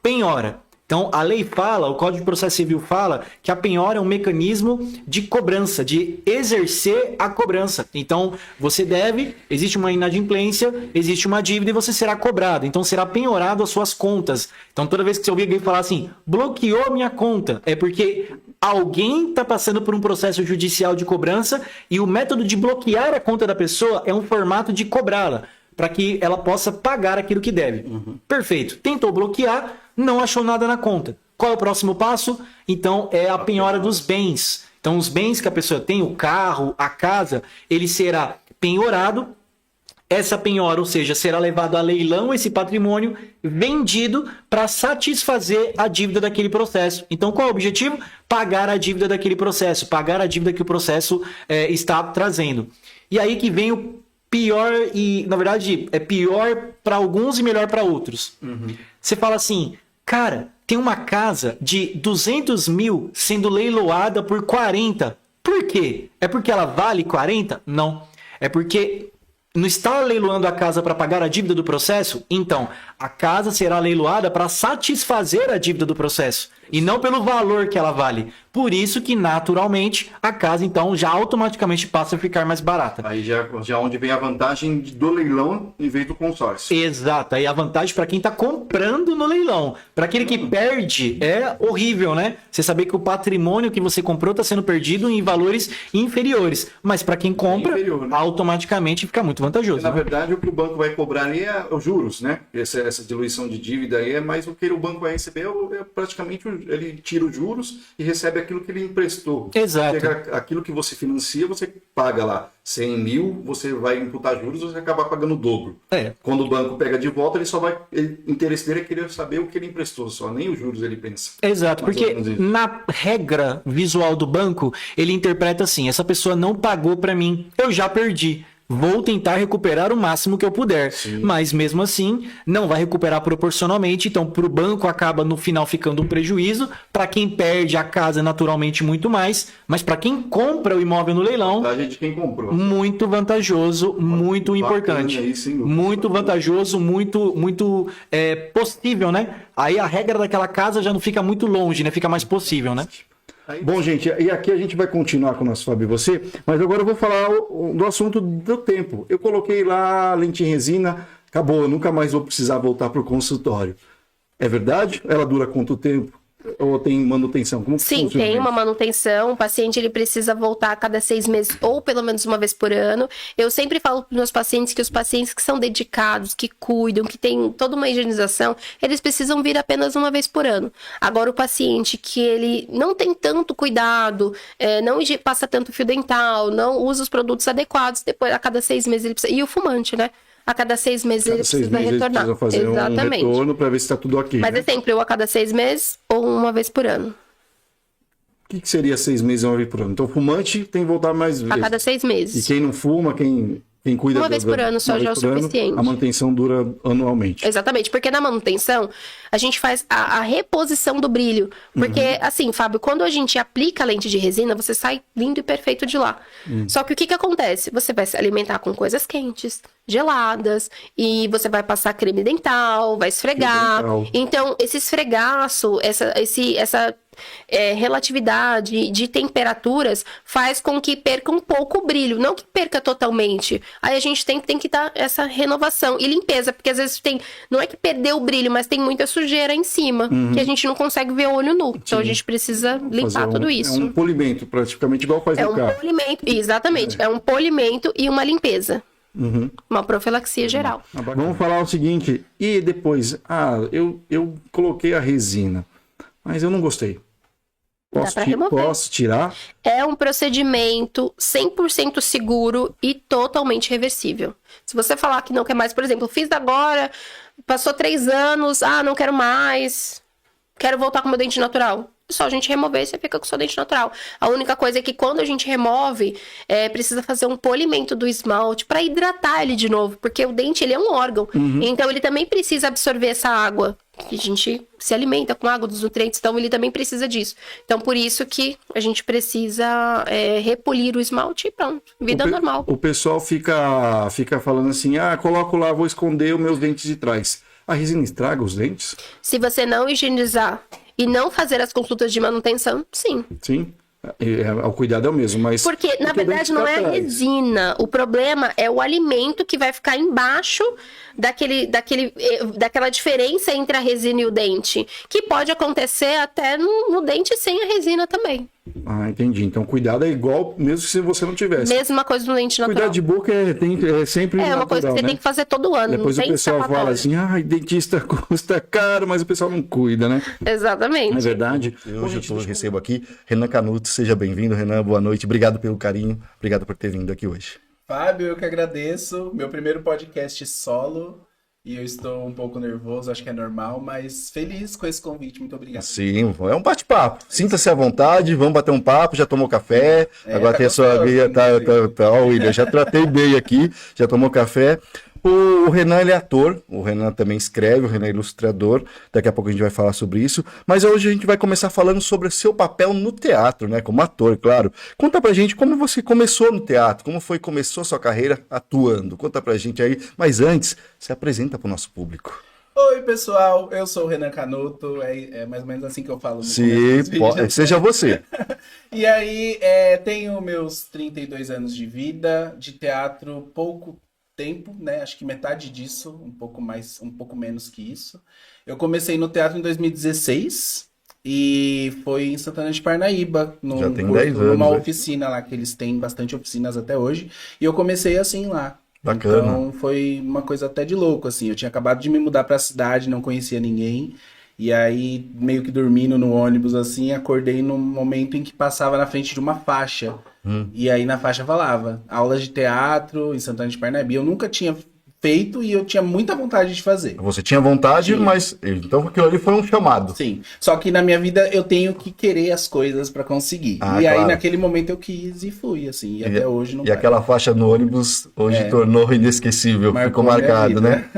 Penhora. Então, a lei fala, o Código de Processo Civil fala que a penhora é um mecanismo de cobrança, de exercer a cobrança. Então, você deve, existe uma inadimplência, existe uma dívida e você será cobrado. Então, será penhorado as suas contas. Então, toda vez que você ouvir alguém falar assim, bloqueou minha conta, é porque alguém está passando por um processo judicial de cobrança e o método de bloquear a conta da pessoa é um formato de cobrá-la, para que ela possa pagar aquilo que deve. Perfeito. Tentou bloquear, não achou nada na conta. Qual é o próximo passo? Então, é a penhora dos bens. Então, os bens que a pessoa tem, o carro, a casa, ele será penhorado. Essa penhora, ou seja, será levado a leilão esse patrimônio, vendido para satisfazer a dívida daquele processo. Então, qual é o objetivo? Pagar a dívida daquele processo, pagar a dívida que o processo está trazendo. E aí que vem o pior, e na verdade é pior para alguns e melhor para outros. Você fala assim, cara, tem uma casa de 200 mil sendo leiloada por 40. Por quê? É porque ela vale 40? Não. É porque não está leiloando a casa para pagar a dívida do processo? Então, a casa será leiloada para satisfazer a dívida do processo e não pelo valor que ela vale. Por isso que, naturalmente, a casa, então, já automaticamente passa a ficar mais barata. Aí já onde vem a vantagem do leilão em vez do consórcio. Exato. Aí a vantagem para quem está comprando no leilão. Para aquele que perde, é horrível, né? Você saber que o patrimônio que você comprou está sendo perdido em valores inferiores. Mas para quem compra, inferior, né? Automaticamente fica muito vantajoso. Na né? verdade, o que o banco vai cobrar ali é os juros, né? Essa diluição de dívida aí é mais o que o banco vai receber, praticamente ele tira os juros e recebe aquilo que ele emprestou. Exato. Aquilo que você financia, você paga lá 100 mil, você vai imputar juros, você acaba pagando o dobro. Quando o banco pega de volta, ele só vai... O interesse dele é querer saber o que ele emprestou, só nem os juros ele pensa. Exato, porque na regra visual do banco, ele interpreta assim, essa pessoa não pagou para mim, eu já perdi. Vou tentar recuperar o máximo que eu puder. Sim. Mas mesmo assim, não vai recuperar proporcionalmente. Então, para o banco acaba no final ficando um prejuízo. Para quem perde a casa, naturalmente, muito mais. Mas para quem compra o imóvel no leilão, a gente quem comprou. Muito vantajoso, muito importante. Aí, sim, muito vantajoso, muito possível, né? Aí a regra daquela casa já não fica muito longe, né? Fica mais possível, né? Bom, gente, e aqui a gente vai continuar com o nosso Fábio e você, mas agora eu vou falar do assunto do tempo. Eu coloquei lá a lente em resina, acabou, eu nunca mais vou precisar voltar para o consultório. É verdade? Ela dura quanto tempo? Ou tem manutenção? Como Sim, funciona tem isso? uma manutenção. O paciente ele precisa voltar a cada 6 meses ou pelo menos uma vez por ano. Eu sempre falo para os meus pacientes que os pacientes que são dedicados, que cuidam, que têm toda uma higienização, eles precisam vir apenas uma vez por ano. Agora, o paciente que ele não tem tanto cuidado, não passa tanto fio dental, não usa os produtos adequados, depois a cada 6 meses ele precisa... E o fumante, né? A cada 6 meses ele precisa retornar. Ele precisa fazer Exatamente. um retorno para ver se está tudo ok. Mas né? é sempre ou a cada 6 meses ou uma vez por ano. O que seria 6 meses uma vez por ano? Então, o fumante tem que voltar mais vezes. A cada 6 meses. E quem não fuma, quem cuida... Uma vez por ano só já é o suficiente. A manutenção dura anualmente. Exatamente, porque na manutenção a gente faz a reposição do brilho. Porque, assim, Fábio, quando a gente aplica a lente de resina, você sai lindo e perfeito de lá. Só que o que acontece? Você vai se alimentar com coisas quentes, geladas, e você vai passar creme dental, vai esfregar. Então, esse esfregaço, essa relatividade de temperaturas faz com que perca um pouco o brilho, não que perca totalmente. Aí a gente tem que dar essa renovação e limpeza, porque às vezes não é que perdeu o brilho, mas tem muita sujeira em cima, que a gente não consegue ver o olho nu. Então a gente precisa limpar tudo isso. É um polimento, praticamente igual faz no carro. Polimento, exatamente. É um polimento e uma limpeza. Uma profilaxia geral. Vamos falar o seguinte, e depois, eu coloquei a resina, mas eu não gostei. Posso tirar? É um procedimento 100% seguro e totalmente reversível. Se você falar que não quer mais, por exemplo, fiz agora, passou 3 anos, não quero mais, quero voltar com meu dente natural. é só a gente remover e você fica com o seu dente natural. A única coisa é que quando a gente remove, precisa fazer um polimento do esmalte para hidratar ele de novo, porque o dente ele é um órgão, então ele também precisa absorver essa água, que a gente se alimenta com água dos nutrientes, então ele também precisa disso. Então por isso que a gente precisa repolir o esmalte e pronto, vida normal. O pessoal fica falando assim, coloco lá, vou esconder os meus dentes de trás. A resina estraga os dentes? Se você não higienizar e não fazer as consultas de manutenção, sim. Sim. O cuidado é o mesmo, mas... Porque, na verdade, não é a resina. O problema é o alimento que vai ficar embaixo daquela diferença entre a resina e o dente. Que pode acontecer até no dente sem a resina também. Entendi. Então, cuidado é igual, mesmo se você não tivesse. Mesma coisa no dente natural. Cuidar de boca é sempre uma natural, coisa que você né? tem que fazer todo ano. Depois não o tem pessoal fala assim, dentista custa caro, mas o pessoal não cuida, né? Exatamente. Não é verdade? Hoje eu recebo aqui Renan Canuto. Seja bem-vindo, Renan. Boa noite. Obrigado pelo carinho. Obrigado por ter vindo aqui hoje. Fábio, eu que agradeço. Meu primeiro podcast solo. E eu estou um pouco nervoso, acho que é normal, mas feliz com esse convite. Muito obrigado. Sim, é um bate-papo. Sinta-se à vontade, vamos bater um papo. Já tomou café, agora tem a sua guia. Ó, William, já tratei bem aqui, já tomou café. O Renan, ele é ator, o Renan também escreve, o Renan é ilustrador, daqui a pouco a gente vai falar sobre isso, mas hoje a gente vai começar falando sobre o seu papel no teatro, né, como ator, claro. Conta pra gente como você começou no teatro, começou a sua carreira atuando, conta pra gente aí, mas antes, se apresenta pro nosso público. Oi, pessoal, eu sou o Renan Canuto, é mais ou menos assim que eu falo no Sim, seja você. E aí, tenho meus 32 anos de vida, de teatro, pouco tempo, né? Acho que metade disso, um pouco menos que isso. Eu comecei no teatro em 2016 e foi em Santana de Parnaíba, Já tem 10 anos, numa né? oficina lá, que eles têm bastante oficinas até hoje, e eu comecei assim lá. Bacana. Então foi uma coisa até de louco, assim. Eu tinha acabado de me mudar pra cidade, não conhecia ninguém. E aí, meio que dormindo no ônibus, assim, acordei num momento em que passava na frente de uma faixa. E aí na faixa falava, aulas de teatro em Santana de Parnaíba. Eu nunca tinha feito e eu tinha muita vontade de fazer. Você tinha vontade, mas então aquilo ali foi um chamado. Sim, só que na minha vida eu tenho que querer as coisas pra conseguir. E aí claro. naquele momento eu quis e fui, assim, e até hoje não E aquela faixa no ônibus hoje tornou inesquecível, Marcou ficou marcado, minha né?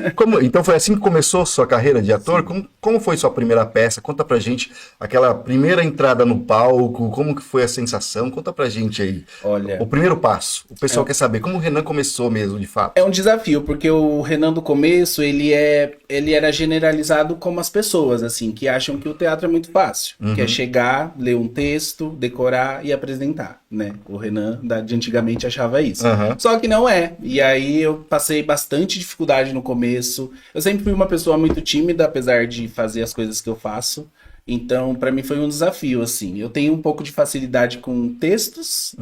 Então foi assim que começou sua carreira de ator? Como foi sua primeira peça? Conta pra gente aquela primeira entrada no palco, como que foi a sensação? Conta pra gente aí. Olha, o primeiro passo. O pessoal quer saber como o Renan começou mesmo, de fato. é um desafio, porque o Renan do começo, ele era generalizado como as pessoas, assim, que acham que o teatro é muito fácil. Que é chegar, ler um texto, decorar e apresentar, né? O Renan de antigamente achava isso. Só que não é. E aí eu passei bastante dificuldade no começo. Eu sempre fui uma pessoa muito tímida, apesar de fazer as coisas que eu faço. Então, pra mim foi um desafio, assim. Eu tenho um pouco de facilidade com textos,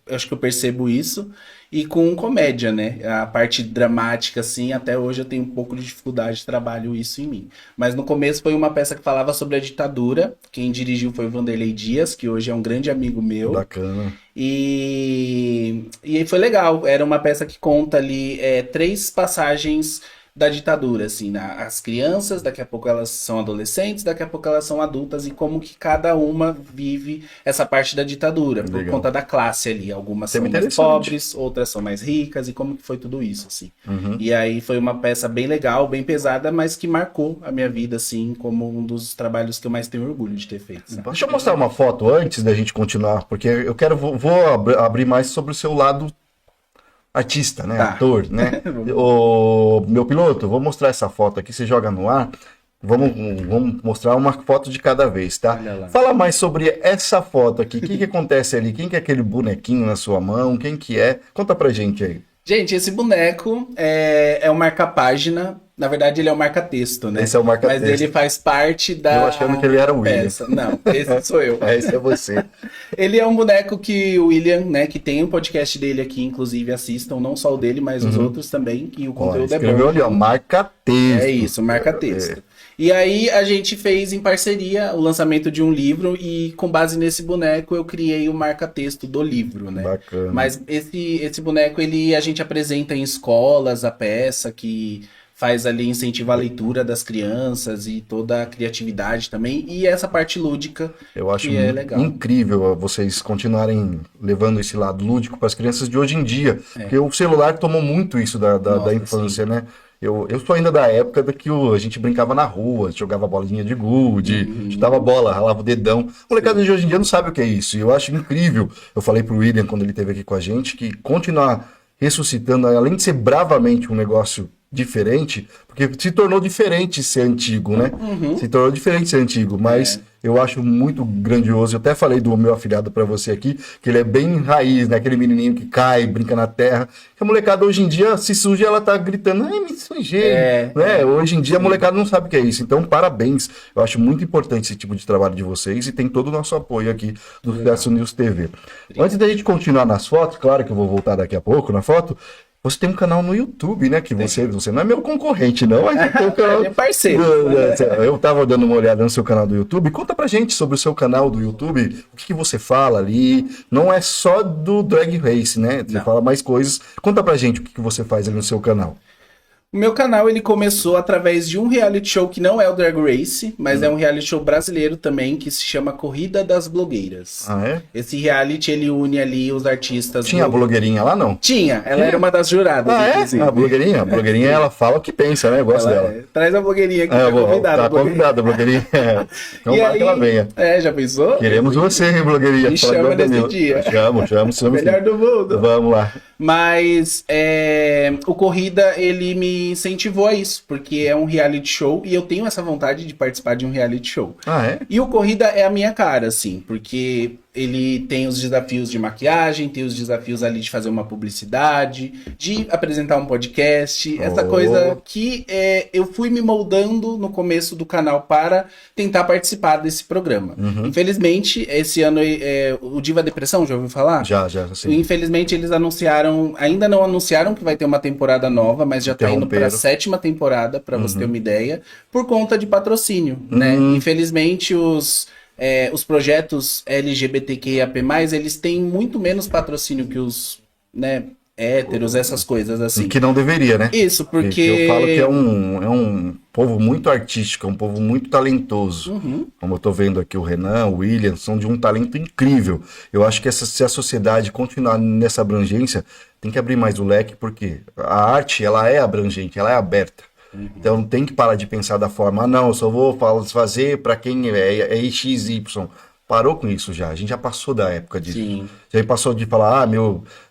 acho que eu percebo isso. E com comédia, né? A parte dramática, assim, até hoje eu tenho um pouco de dificuldade, trabalho isso em mim. Mas no começo foi uma peça que falava sobre a ditadura. Quem dirigiu foi o Vanderlei Dias, que hoje é um grande amigo meu. Bacana. E aí foi legal. Era uma peça que conta ali 3 passagens da ditadura, assim, as crianças, daqui a pouco elas são adolescentes, daqui a pouco elas são adultas, e como que cada uma vive essa parte da ditadura, por conta da classe ali. Algumas são mais pobres, outras são mais ricas, e como que foi tudo isso, assim. E aí foi uma peça bem legal, bem pesada, mas que marcou a minha vida, assim, como um dos trabalhos que eu mais tenho orgulho de ter feito. Sabe? Deixa eu mostrar uma foto antes da gente continuar, porque eu vou abrir mais sobre o seu lado artista, né? Ator, né? O meu piloto, vou mostrar essa foto aqui, você joga no ar. Vamos mostrar uma foto de cada vez, tá? Fala mais sobre essa foto aqui. O que acontece ali? Quem que é aquele bonequinho na sua mão? Quem que é? Conta pra gente aí. Gente, esse boneco é um marca-página. Na verdade, ele é um marca-texto, né? Esse é o marca-texto. Mas ele faz parte da... Eu achando que ele era o William. peça. Não, esse sou eu. Esse é você. Ele é um boneco que o William, né, que tem um podcast dele aqui, inclusive assistam, não só o dele, mas os outros também, e o conteúdo é bom. Ali, ó, marca-texto. É isso, marca-texto. E aí a gente fez em parceria o lançamento de um livro, e com base nesse boneco eu criei o marca-texto do livro, né? Bacana. Mas esse boneco, a gente apresenta em escolas, a peça, que faz ali, incentiva a leitura das crianças e toda a criatividade também. E essa parte lúdica, Eu acho que é legal. incrível vocês continuarem levando esse lado lúdico para as crianças de hoje em dia. Porque o celular tomou muito isso da Nossa, infância, né? Eu sou ainda da época que a gente brincava na rua, jogava bolinha de gude, chutava bola, ralava o dedão. O molecada de hoje em dia não sabe o que é isso. E eu acho incrível. Eu falei pro William quando ele esteve aqui com a gente que continuar ressuscitando, além de ser bravamente um negócio diferente, porque se tornou diferente ser antigo, né? Se tornou diferente ser antigo, mas eu acho muito grandioso. Eu até falei do meu afilhado para você aqui, que ele é bem raiz, né? Aquele menininho que cai, brinca na terra. A molecada hoje em dia se suja, ela tá gritando, ai, me sujei, né? Hoje em dia a molecada não sabe o que é isso. Então, parabéns. Eu acho muito importante esse tipo de trabalho de vocês e tem todo o nosso apoio aqui do Sucesso News TV. Antes da gente continuar nas fotos, claro que eu vou voltar daqui a pouco na foto. Você tem um canal no YouTube, né? Que você não é meu concorrente, não. Mas você tem um canal... É parceiro. Eu tava dando uma olhada no seu canal do YouTube. Conta pra gente sobre o seu canal do YouTube. O que você fala ali. Não é só do Drag Race, né? Você fala mais coisas. Conta pra gente o que você faz ali no seu canal. O meu canal, ele começou através de um reality show que não é o Drag Race, mas é um reality show brasileiro também, que se chama Corrida das Blogueiras. Ah, é? Esse reality, ele une ali os artistas... Tinha a blogueirinha lá, não? Tinha, ela era uma das juradas, inclusive. A blogueirinha? A blogueirinha, ela fala o que pensa, né? Eu gosto dela. Traz a blogueirinha aqui, Tá convidada. convidada, blogueirinha. Então, E para aí, que ela venha. já pensou? Queremos você, hein, blogueirinha? Me Fala chama igual nesse Danilo. dia. Chamo. Melhor do mundo. Vamos lá. Mas o Corrida, ele me incentivou a isso, porque é um reality show e eu tenho essa vontade de participar de um reality show. Ah, é? E o Corrida é a minha cara, assim, porque ele tem os desafios de maquiagem, tem os desafios ali de fazer uma publicidade, de apresentar um podcast, essa coisa que eu fui me moldando no começo do canal para tentar participar desse programa. Infelizmente, esse ano o Diva Depressão, já ouviu falar? Já, sim. Infelizmente, eles ainda não anunciaram que vai ter uma temporada nova, mas já tá indo para a 7ª temporada, para você ter uma ideia, por conta de patrocínio, né? Infelizmente, os projetos LGBTQIAP+, eles têm muito menos patrocínio que os, né, héteros, essas coisas assim. E que não deveria, né? Isso, porque... Eu falo que é um povo muito artístico, é um povo muito talentoso. Como eu tô vendo aqui o Renan, o William, são de um talento incrível. Eu acho que se a sociedade continuar nessa abrangência, tem que abrir mais o leque, porque a arte, ela é abrangente, ela é aberta. Então tem que parar de pensar da forma, não, eu só vou fazer para quem é XY. Parou com isso já, a gente já passou da época disso. Sim. Já passou de falar,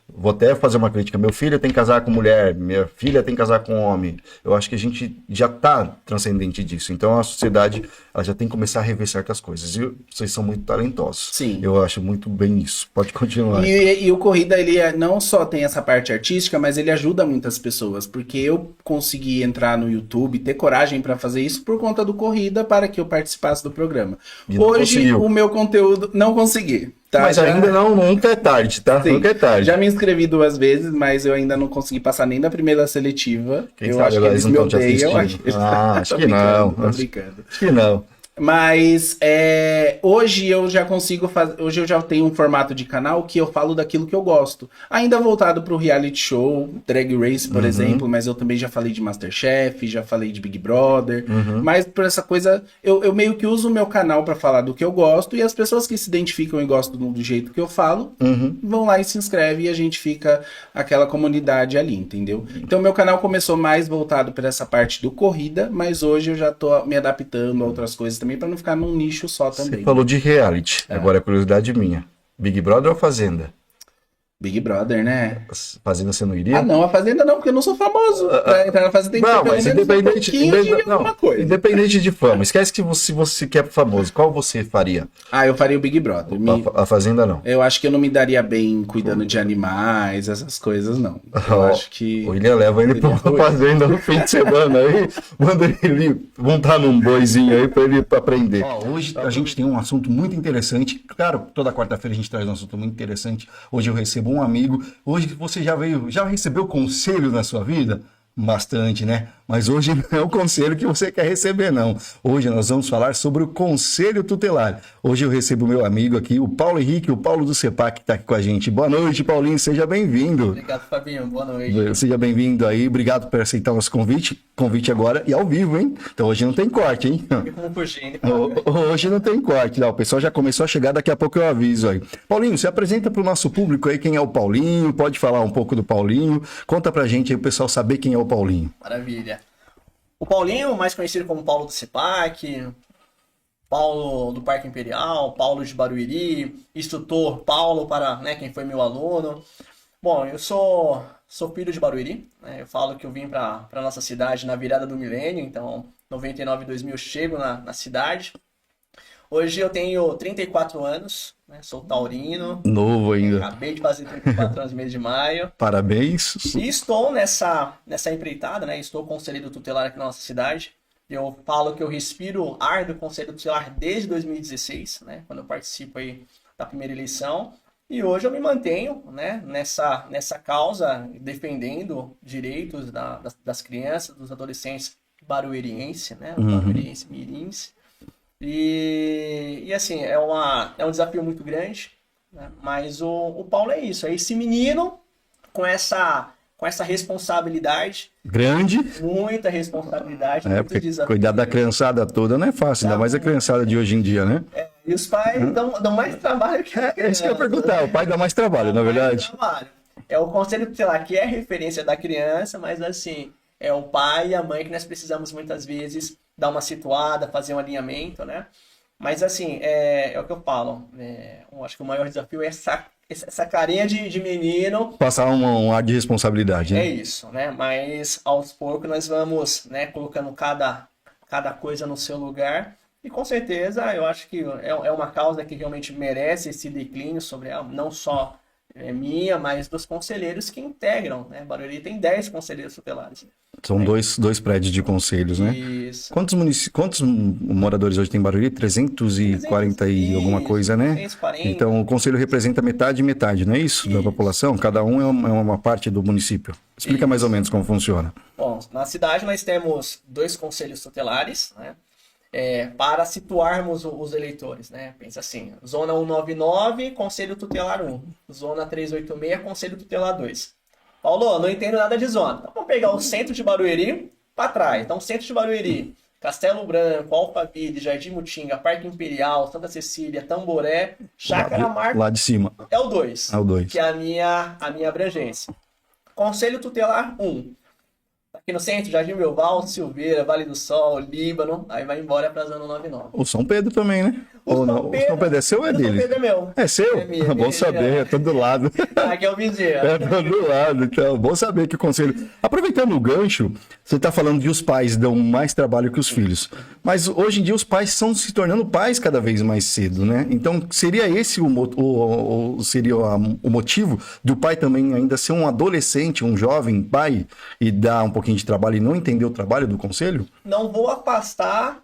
vou até fazer uma crítica, meu filho tem que casar com mulher, minha filha tem que casar com homem. Eu acho que a gente já tá transcendente disso. Então a sociedade, ela já tem que começar a rever certas coisas. E vocês são muito talentosos. Sim. Eu acho muito bem isso. Pode continuar. E o Corrida, ele não só tem essa parte artística, mas ele ajuda muitas pessoas, porque eu consegui entrar no YouTube, ter coragem para fazer isso por conta do Corrida, para que eu participasse do programa. E não Hoje, conseguiu. o meu conteúdo, não consegui. Tá? Mas ainda nunca é tarde, tá? Sim. Nunca é tarde. Já me inscrevi 2 vezes, mas eu ainda não consegui passar nem na primeira seletiva. Quem eu sabe acho que agora eles eles me não estão te odeiam. assistindo. Acho Tô que não. brincando, tô brincando. Acho que não. Mas hoje eu já consigo fazer. Hoje eu já tenho um formato de canal que eu falo daquilo que eu gosto. Ainda voltado pro reality show, Drag Race, por exemplo, mas eu também já falei de Masterchef, já falei de Big Brother. Mas por essa coisa, eu meio que uso o meu canal pra falar do que eu gosto, e as pessoas que se identificam e gostam do jeito que eu falo, vão lá e se inscrevem e a gente fica aquela comunidade ali, entendeu? Então meu canal começou mais voltado pra essa parte do corrida, mas hoje eu já tô me adaptando a outras coisas também, pra não ficar num nicho só também. Você falou de reality, agora é curiosidade minha. Big Brother ou Fazenda? Big Brother, né? Fazenda você não iria? Ah, não, a Fazenda não, porque eu não sou famoso. Pra entrar na Fazenda tem que Não, ter pelo mas menos independente, um pouquinho de alguma coisa. independente de fama, esquece que se você quer famoso, qual você faria? Ah, eu faria o Big Brother. A Fazenda não. Eu acho que eu não me daria bem cuidando de animais, essas coisas, não. Eu acho que... O William leva ele pra Seria Fazenda no fim de semana aí, manda ele montar num boizinho aí pra ele aprender. Hoje a gente tem um assunto muito interessante. Claro, toda quarta-feira a gente traz um assunto muito interessante. Hoje eu recebo um amigo. Hoje você já recebeu conselho na sua vida? Bastante, né? Mas hoje não é o conselho que você quer receber, não. Hoje nós vamos falar sobre o Conselho Tutelar. Hoje eu recebo o meu amigo aqui, o Paulo Henrique, o Paulo do CEPAC, que está aqui com a gente. Boa noite, Paulinho, seja bem-vindo. Obrigado, Fabinho. Boa noite. Seja bem-vindo aí, obrigado por aceitar o nosso convite agora e ao vivo, hein? Então hoje não tem corte, hein? Como fugindo. Hoje não tem corte, não. O pessoal já começou a chegar, daqui a pouco eu aviso aí. Paulinho, se apresenta para o nosso público aí quem é o Paulinho, pode falar um pouco do Paulinho, conta pra gente aí o pessoal saber quem é o Paulinho. Maravilha. O Paulinho, mais conhecido como Paulo do CEPAC, Paulo do Parque Imperial, Paulo de Barueri, instrutor Paulo para quem foi meu aluno. Bom, eu sou filho de Barueri, né? Eu falo que eu vim para nossa cidade na virada do milênio, então 99 e 2000 eu chego na cidade. Hoje eu tenho 34 anos, né? Sou taurino. Novo ainda. Acabei de fazer 34 anos no mês de maio. Parabéns. E estou nessa empreitada, né? Estou conselheiro tutelar aqui na nossa cidade. Eu falo que eu respiro ar do Conselho Tutelar desde 2016, né? Quando eu participo aí da primeira eleição. E hoje eu me mantenho, né? Nessa causa, defendendo direitos das crianças, dos adolescentes baruerienses, né? Barueriense, mirins. E assim, é um desafio muito grande, né? Mas o Paulo é isso, é esse menino com essa responsabilidade. Grande. Muita responsabilidade, muito Porque desafio. cuidar da criançada toda não é fácil, ainda mais a criançada de hoje em dia, né? E os pais dão mais trabalho que a criança. É isso que eu ia perguntar, o pai dá mais trabalho, na verdade. É o conselho tutelar que é referência da criança, mas assim, é o pai e a mãe que nós precisamos muitas vezes dar uma situada, fazer um alinhamento, né? Mas assim, é o que eu falo, eu acho que o maior desafio é essa carinha de menino. Passar um ar de responsabilidade, né? É isso, né? Mas aos poucos nós vamos, né, colocando cada coisa no seu lugar. E com certeza eu acho que é uma causa que realmente merece esse declínio sobre ela, não só minha, mas dos conselheiros que integram, né? Barueri tem 10 conselheiros tutelares. São dois prédios de conselhos, né? Isso. Quantos moradores hoje tem Barueri? 340 e alguma coisa, né? 340. Então o conselho representa metade e metade, não é isso? Da população? Cada um é uma parte do município. Explica mais ou menos como funciona. Bom, na cidade nós temos 2 conselhos tutelares, né? Para situarmos os eleitores, né? Pensa assim, Zona 199, Conselho Tutelar 1. Zona 386, Conselho Tutelar 2. Paulo, não entendo nada de zona. Então vamos pegar o centro de Barueri para trás. Então, centro de Barueri, Castelo Branco, Alphaville, Jardim Mutinga, Parque Imperial, Santa Cecília, Tamboré, Chácara Mar... Lá de cima. É o 2. É o 2. Que é a minha abrangência. Conselho Tutelar 1. Aqui no centro, Jardim Belval, Silveira, Vale do Sol, Líbano, aí vai embora pra Zona 99. O São Pedro também, né? Ou não? O São Pedro é seu ou é dele? O São Pedro é meu. É seu? É minha, Bom saber, é todo lado. Aqui é o vizinho. É todo lado, então. Bom saber que o conselho... Aproveitando o gancho, você está falando que os pais dão mais trabalho que os filhos. Mas hoje em dia os pais estão se tornando pais cada vez mais cedo, né? Então seria esse o motivo do pai também ainda ser um adolescente, um jovem pai e dar um pouquinho de trabalho e não entender o trabalho do conselho? Não vou afastar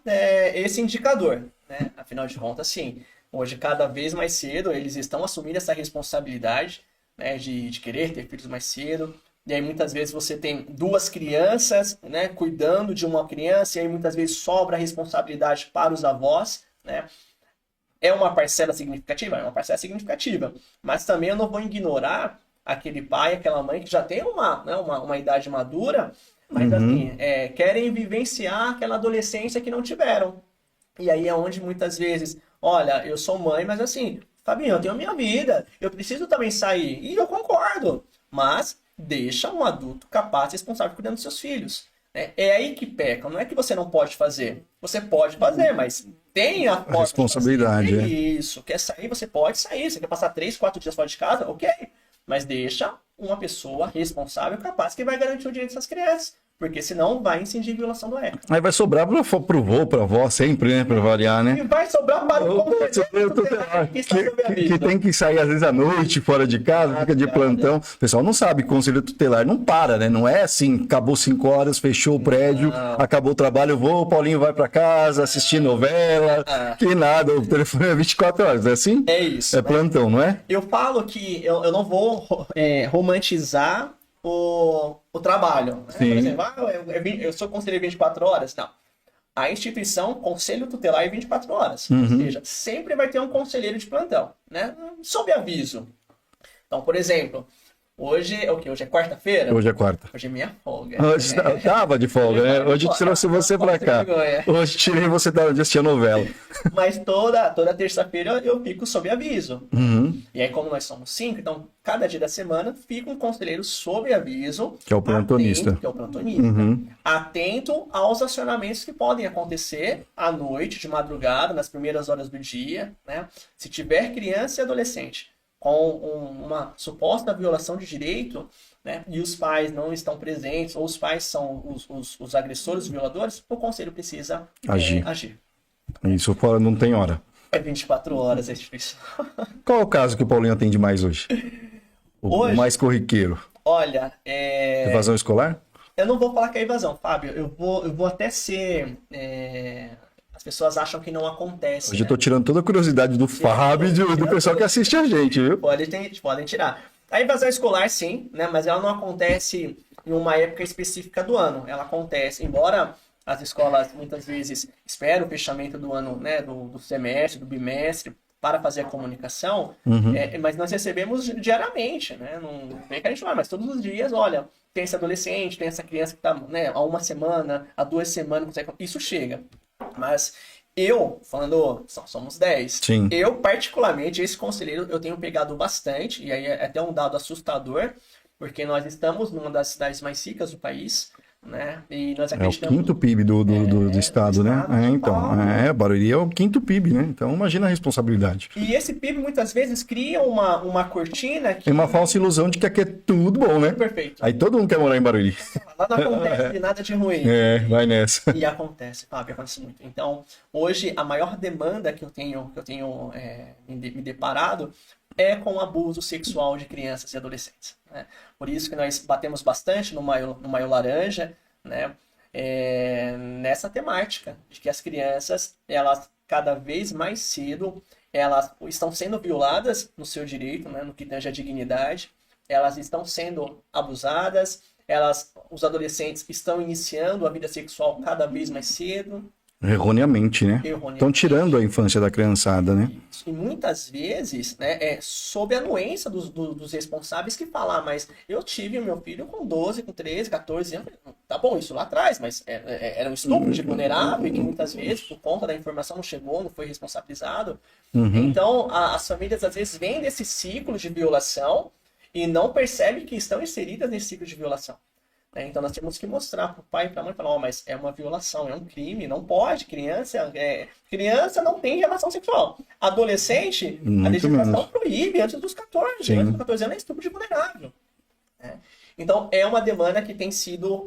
esse indicador, né? Afinal de contas, sim. Hoje, cada vez mais cedo, eles estão assumindo essa responsabilidade, né, de querer ter filhos mais cedo. E aí, muitas vezes, você tem 2 crianças, né, cuidando de uma criança, e aí, muitas vezes, sobra a responsabilidade para os avós, né? É uma parcela significativa? É uma parcela significativa. Mas também eu não vou ignorar aquele pai, aquela mãe que já tem uma idade madura, mas assim, querem vivenciar aquela adolescência que não tiveram. E aí é onde muitas vezes, olha, eu sou mãe, mas assim, Fabinho, eu tenho a minha vida, eu preciso também sair. E eu concordo, mas deixa um adulto capaz e responsável cuidando dos seus filhos. Né? É aí que peca, não é que você não pode fazer. Você pode fazer, mas tem a responsabilidade. Isso, quer sair, você pode sair. Você quer passar 3, 4 dias fora de casa, ok. Mas deixa uma pessoa responsável, capaz, que vai garantir o direito dessas crianças. Porque senão vai incidir violação do ECA. Aí vai sobrar pro vô, pra avó, sempre, né? Pra variar, né? E vai sobrar para o que tem que sair às vezes à noite, fora de casa, fica de plantão. O pessoal não sabe que o conselho tutelar não para, né? Não é assim, acabou 5 horas, fechou o prédio, acabou o trabalho, o Paulinho vai pra casa, assistir novela, que nada, o telefone é 24 horas, é assim? É isso. É plantão, não é? Eu falo que eu não vou romantizar o trabalho. Né? Sim. Por exemplo, eu sou conselheiro 24 horas. Não. A instituição, conselho tutelar é 24 horas. Ou seja, sempre vai ter um conselheiro de plantão, né? Sob aviso. Então, por exemplo, hoje é o quê? Hoje é quarta-feira? Hoje é quarta. Hoje é minha folga. Hoje tava de folga, né? Hoje trouxe você pra cá. Hoje tirei você de assistir a novela. Mas toda terça-feira eu fico sob aviso. E aí, como nós somos 5, então cada dia da semana fica um conselheiro sob aviso. Que é o plantonista. Atento, que é o plantonista. Atento aos acionamentos que podem acontecer à noite, de madrugada, nas primeiras horas do dia, né? Se tiver criança e adolescente com uma suposta violação de direito, né, e os pais não estão presentes, ou os pais são os agressores, os violadores, o conselho precisa agir. Isso fora não tem hora. É 24 horas a instituição. Qual é o caso que o Paulinho atende mais hoje? O mais corriqueiro. Olha, Evasão escolar? eu não vou falar que é evasão, Fábio. Eu vou até ser... As pessoas acham que não acontece. Hoje eu tô tirando toda a curiosidade do Fábio e do pessoal que assiste a gente, viu? Podem tirar. A evasão escolar, sim, né? Mas ela não acontece em uma época específica do ano. Ela acontece, embora as escolas muitas vezes esperem o fechamento do ano, né? Do semestre, do bimestre, para fazer a comunicação, mas nós recebemos diariamente, né? Não vem que a gente vai, mas todos os dias, olha, tem esse adolescente, tem essa criança que está, né, há uma semana, há 2 semanas, isso chega. Mas falando, somos 10. Sim. Eu, particularmente, esse conselheiro, eu tenho pegado bastante, e aí é até um dado assustador, porque nós estamos numa das cidades mais ricas do país, né? E nós É o acreditamos... 5º PIB do estado, né? Então, Barueri é o 5º PIB, né? Então, imagina a responsabilidade. E esse PIB, muitas vezes, cria uma cortina que... Tem uma falsa ilusão de que aqui é tudo bom, né? Perfeito. Aí todo mundo quer morar em Barueri. Lá não acontece nada de ruim. Vai nessa. E acontece, Fábio, acontece muito. Então, hoje, a maior demanda que eu tenho me deparado é com o abuso sexual de crianças e adolescentes, né? Por isso que nós batemos bastante no Maio Laranja, né? Nessa temática de que as crianças, elas cada vez mais cedo, elas estão sendo violadas no seu direito, né? No que tange a dignidade, elas estão sendo abusadas, os adolescentes estão iniciando a vida sexual cada vez mais cedo. Erroneamente, né? Estão tirando a infância da criançada, né? E muitas vezes, né, sob a anuência dos responsáveis que falam, mas eu tive o meu filho com 12, com 13, 14 anos. Tá bom, isso lá atrás, mas era um estupro de vulnerável e que muitas vezes, por conta da informação, não chegou, não foi responsabilizado. Então, as famílias às vezes vêm desse ciclo de violação e não percebem que estão inseridas nesse ciclo de violação. Então nós temos que mostrar para o pai e para a mãe, falar, mas é uma violação, é um crime, não pode, criança não tem relação sexual. Adolescente, a legislação proíbe antes dos 14, Sim. antes dos 14 anos é estupro de vulnerável. Então é uma demanda que tem sido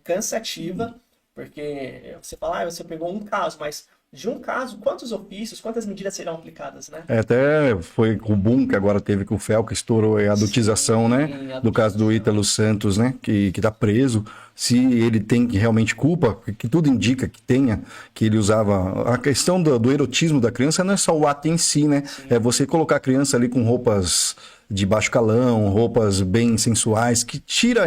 cansativa, porque você fala, você pegou um caso, mas de um caso, quantos ofícios, quantas medidas serão aplicadas, né? Até foi o boom que agora teve com o FEL, que estourou a adultização, né? Do caso do Ítalo Santos, né? Que tá preso. Se ele tem realmente culpa, que tudo indica que tenha, que ele usava... A questão do erotismo da criança não é só o ato em si, né? Sim. É você colocar a criança ali com roupas de baixo calão, roupas bem sensuais, que tira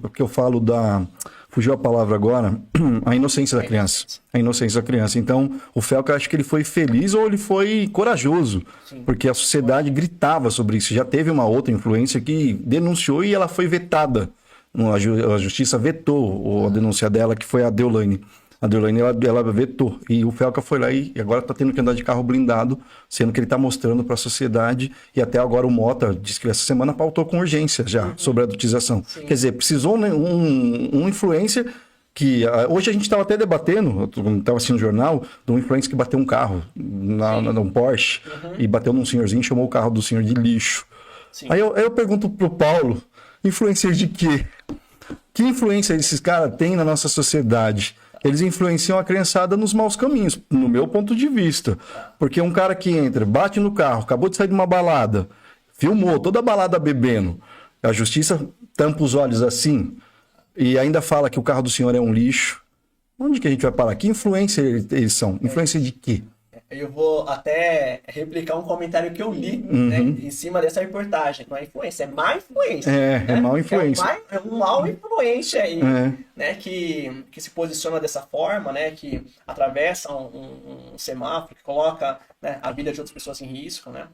o que eu falo da... Fugiu a palavra agora, a inocência da criança. A inocência da criança. Então, o Felca, acho que ele foi feliz ou ele foi corajoso, Sim. porque a sociedade gritava sobre isso. Já teve uma outra influência que denunciou e ela foi vetada. A justiça vetou a denúncia dela, que foi a Deolane. A Deolane, ela vetou. E o Felca foi lá e agora está tendo que andar de carro blindado, sendo que ele está mostrando para a sociedade. E até agora o Mota disse que essa semana pautou com urgência já sobre a adultização. Sim. Quer dizer, precisou um influencer que... Hoje a gente estava até debatendo, estava assistindo no jornal, de um influencer que bateu um carro num Porsche e bateu num senhorzinho, chamou o carro do senhor de lixo. Sim. Aí eu pergunto pro Paulo, influencer de quê? Que influência esses caras têm na nossa sociedade? Eles influenciam a criançada nos maus caminhos, no meu ponto de vista. Porque um cara que entra, bate no carro, acabou de sair de uma balada, filmou toda a balada bebendo, a justiça tampa os olhos assim e ainda fala que o carro do senhor é um lixo. Onde que a gente vai parar? Que influência eles são? Influência de quê? eu vou até replicar um comentário que eu li, né, em cima dessa reportagem. Não é influência, é má influência. É má influência. É um mau influência aí, né, que se posiciona dessa forma, né, que atravessa um semáforo, que coloca, né, a vida de outras pessoas em risco, né.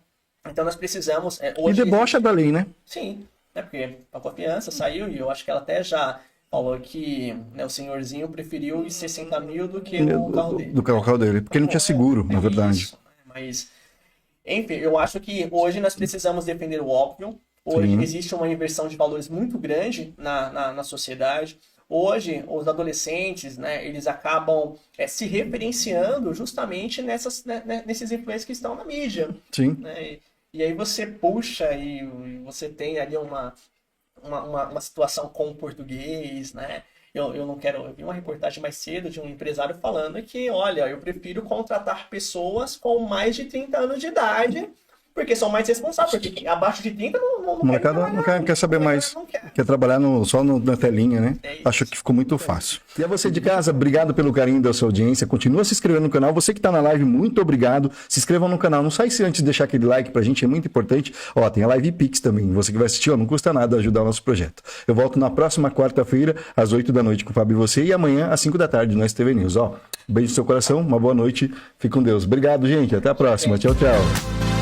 Então nós precisamos... E debocha da lei, né? Sim, né, porque a confiança saiu e eu acho que ela até já falou que, né, o senhorzinho preferiu os 60 mil do que o carro dele. Do carro dele, porque ele não tinha seguro, na verdade. Isso, mas, enfim, eu acho que hoje nós precisamos defender o óbvio. Hoje existe uma inversão de valores muito grande na sociedade. Hoje, os adolescentes, né, eles acabam se referenciando justamente nesses influencers que estão na mídia. Sim. Né? E aí você puxa e você tem ali uma situação com o português, né? Eu vi uma reportagem mais cedo de um empresário falando que, olha, eu prefiro contratar pessoas com mais de 30 anos de idade, porque são mais responsáveis, porque abaixo de 30 não quer saber mais, quer trabalhar só na telinha, né? Acho que ficou muito fácil. E a você de casa, obrigado pelo carinho da sua audiência, continua se inscrevendo no canal, você que está na live, muito obrigado, se inscreva no canal, não sai se antes de deixar aquele like pra gente, é muito importante. Ó, tem a Live Pix também, você que vai assistir, ó, não custa nada ajudar o nosso projeto. Eu volto na próxima quarta-feira, às 8 da noite com o Fábio e você, e amanhã às 5 da tarde no STV News, ó. Beijo no seu coração, uma boa noite, fique com Deus. Obrigado, gente, até a próxima, tchau, tchau.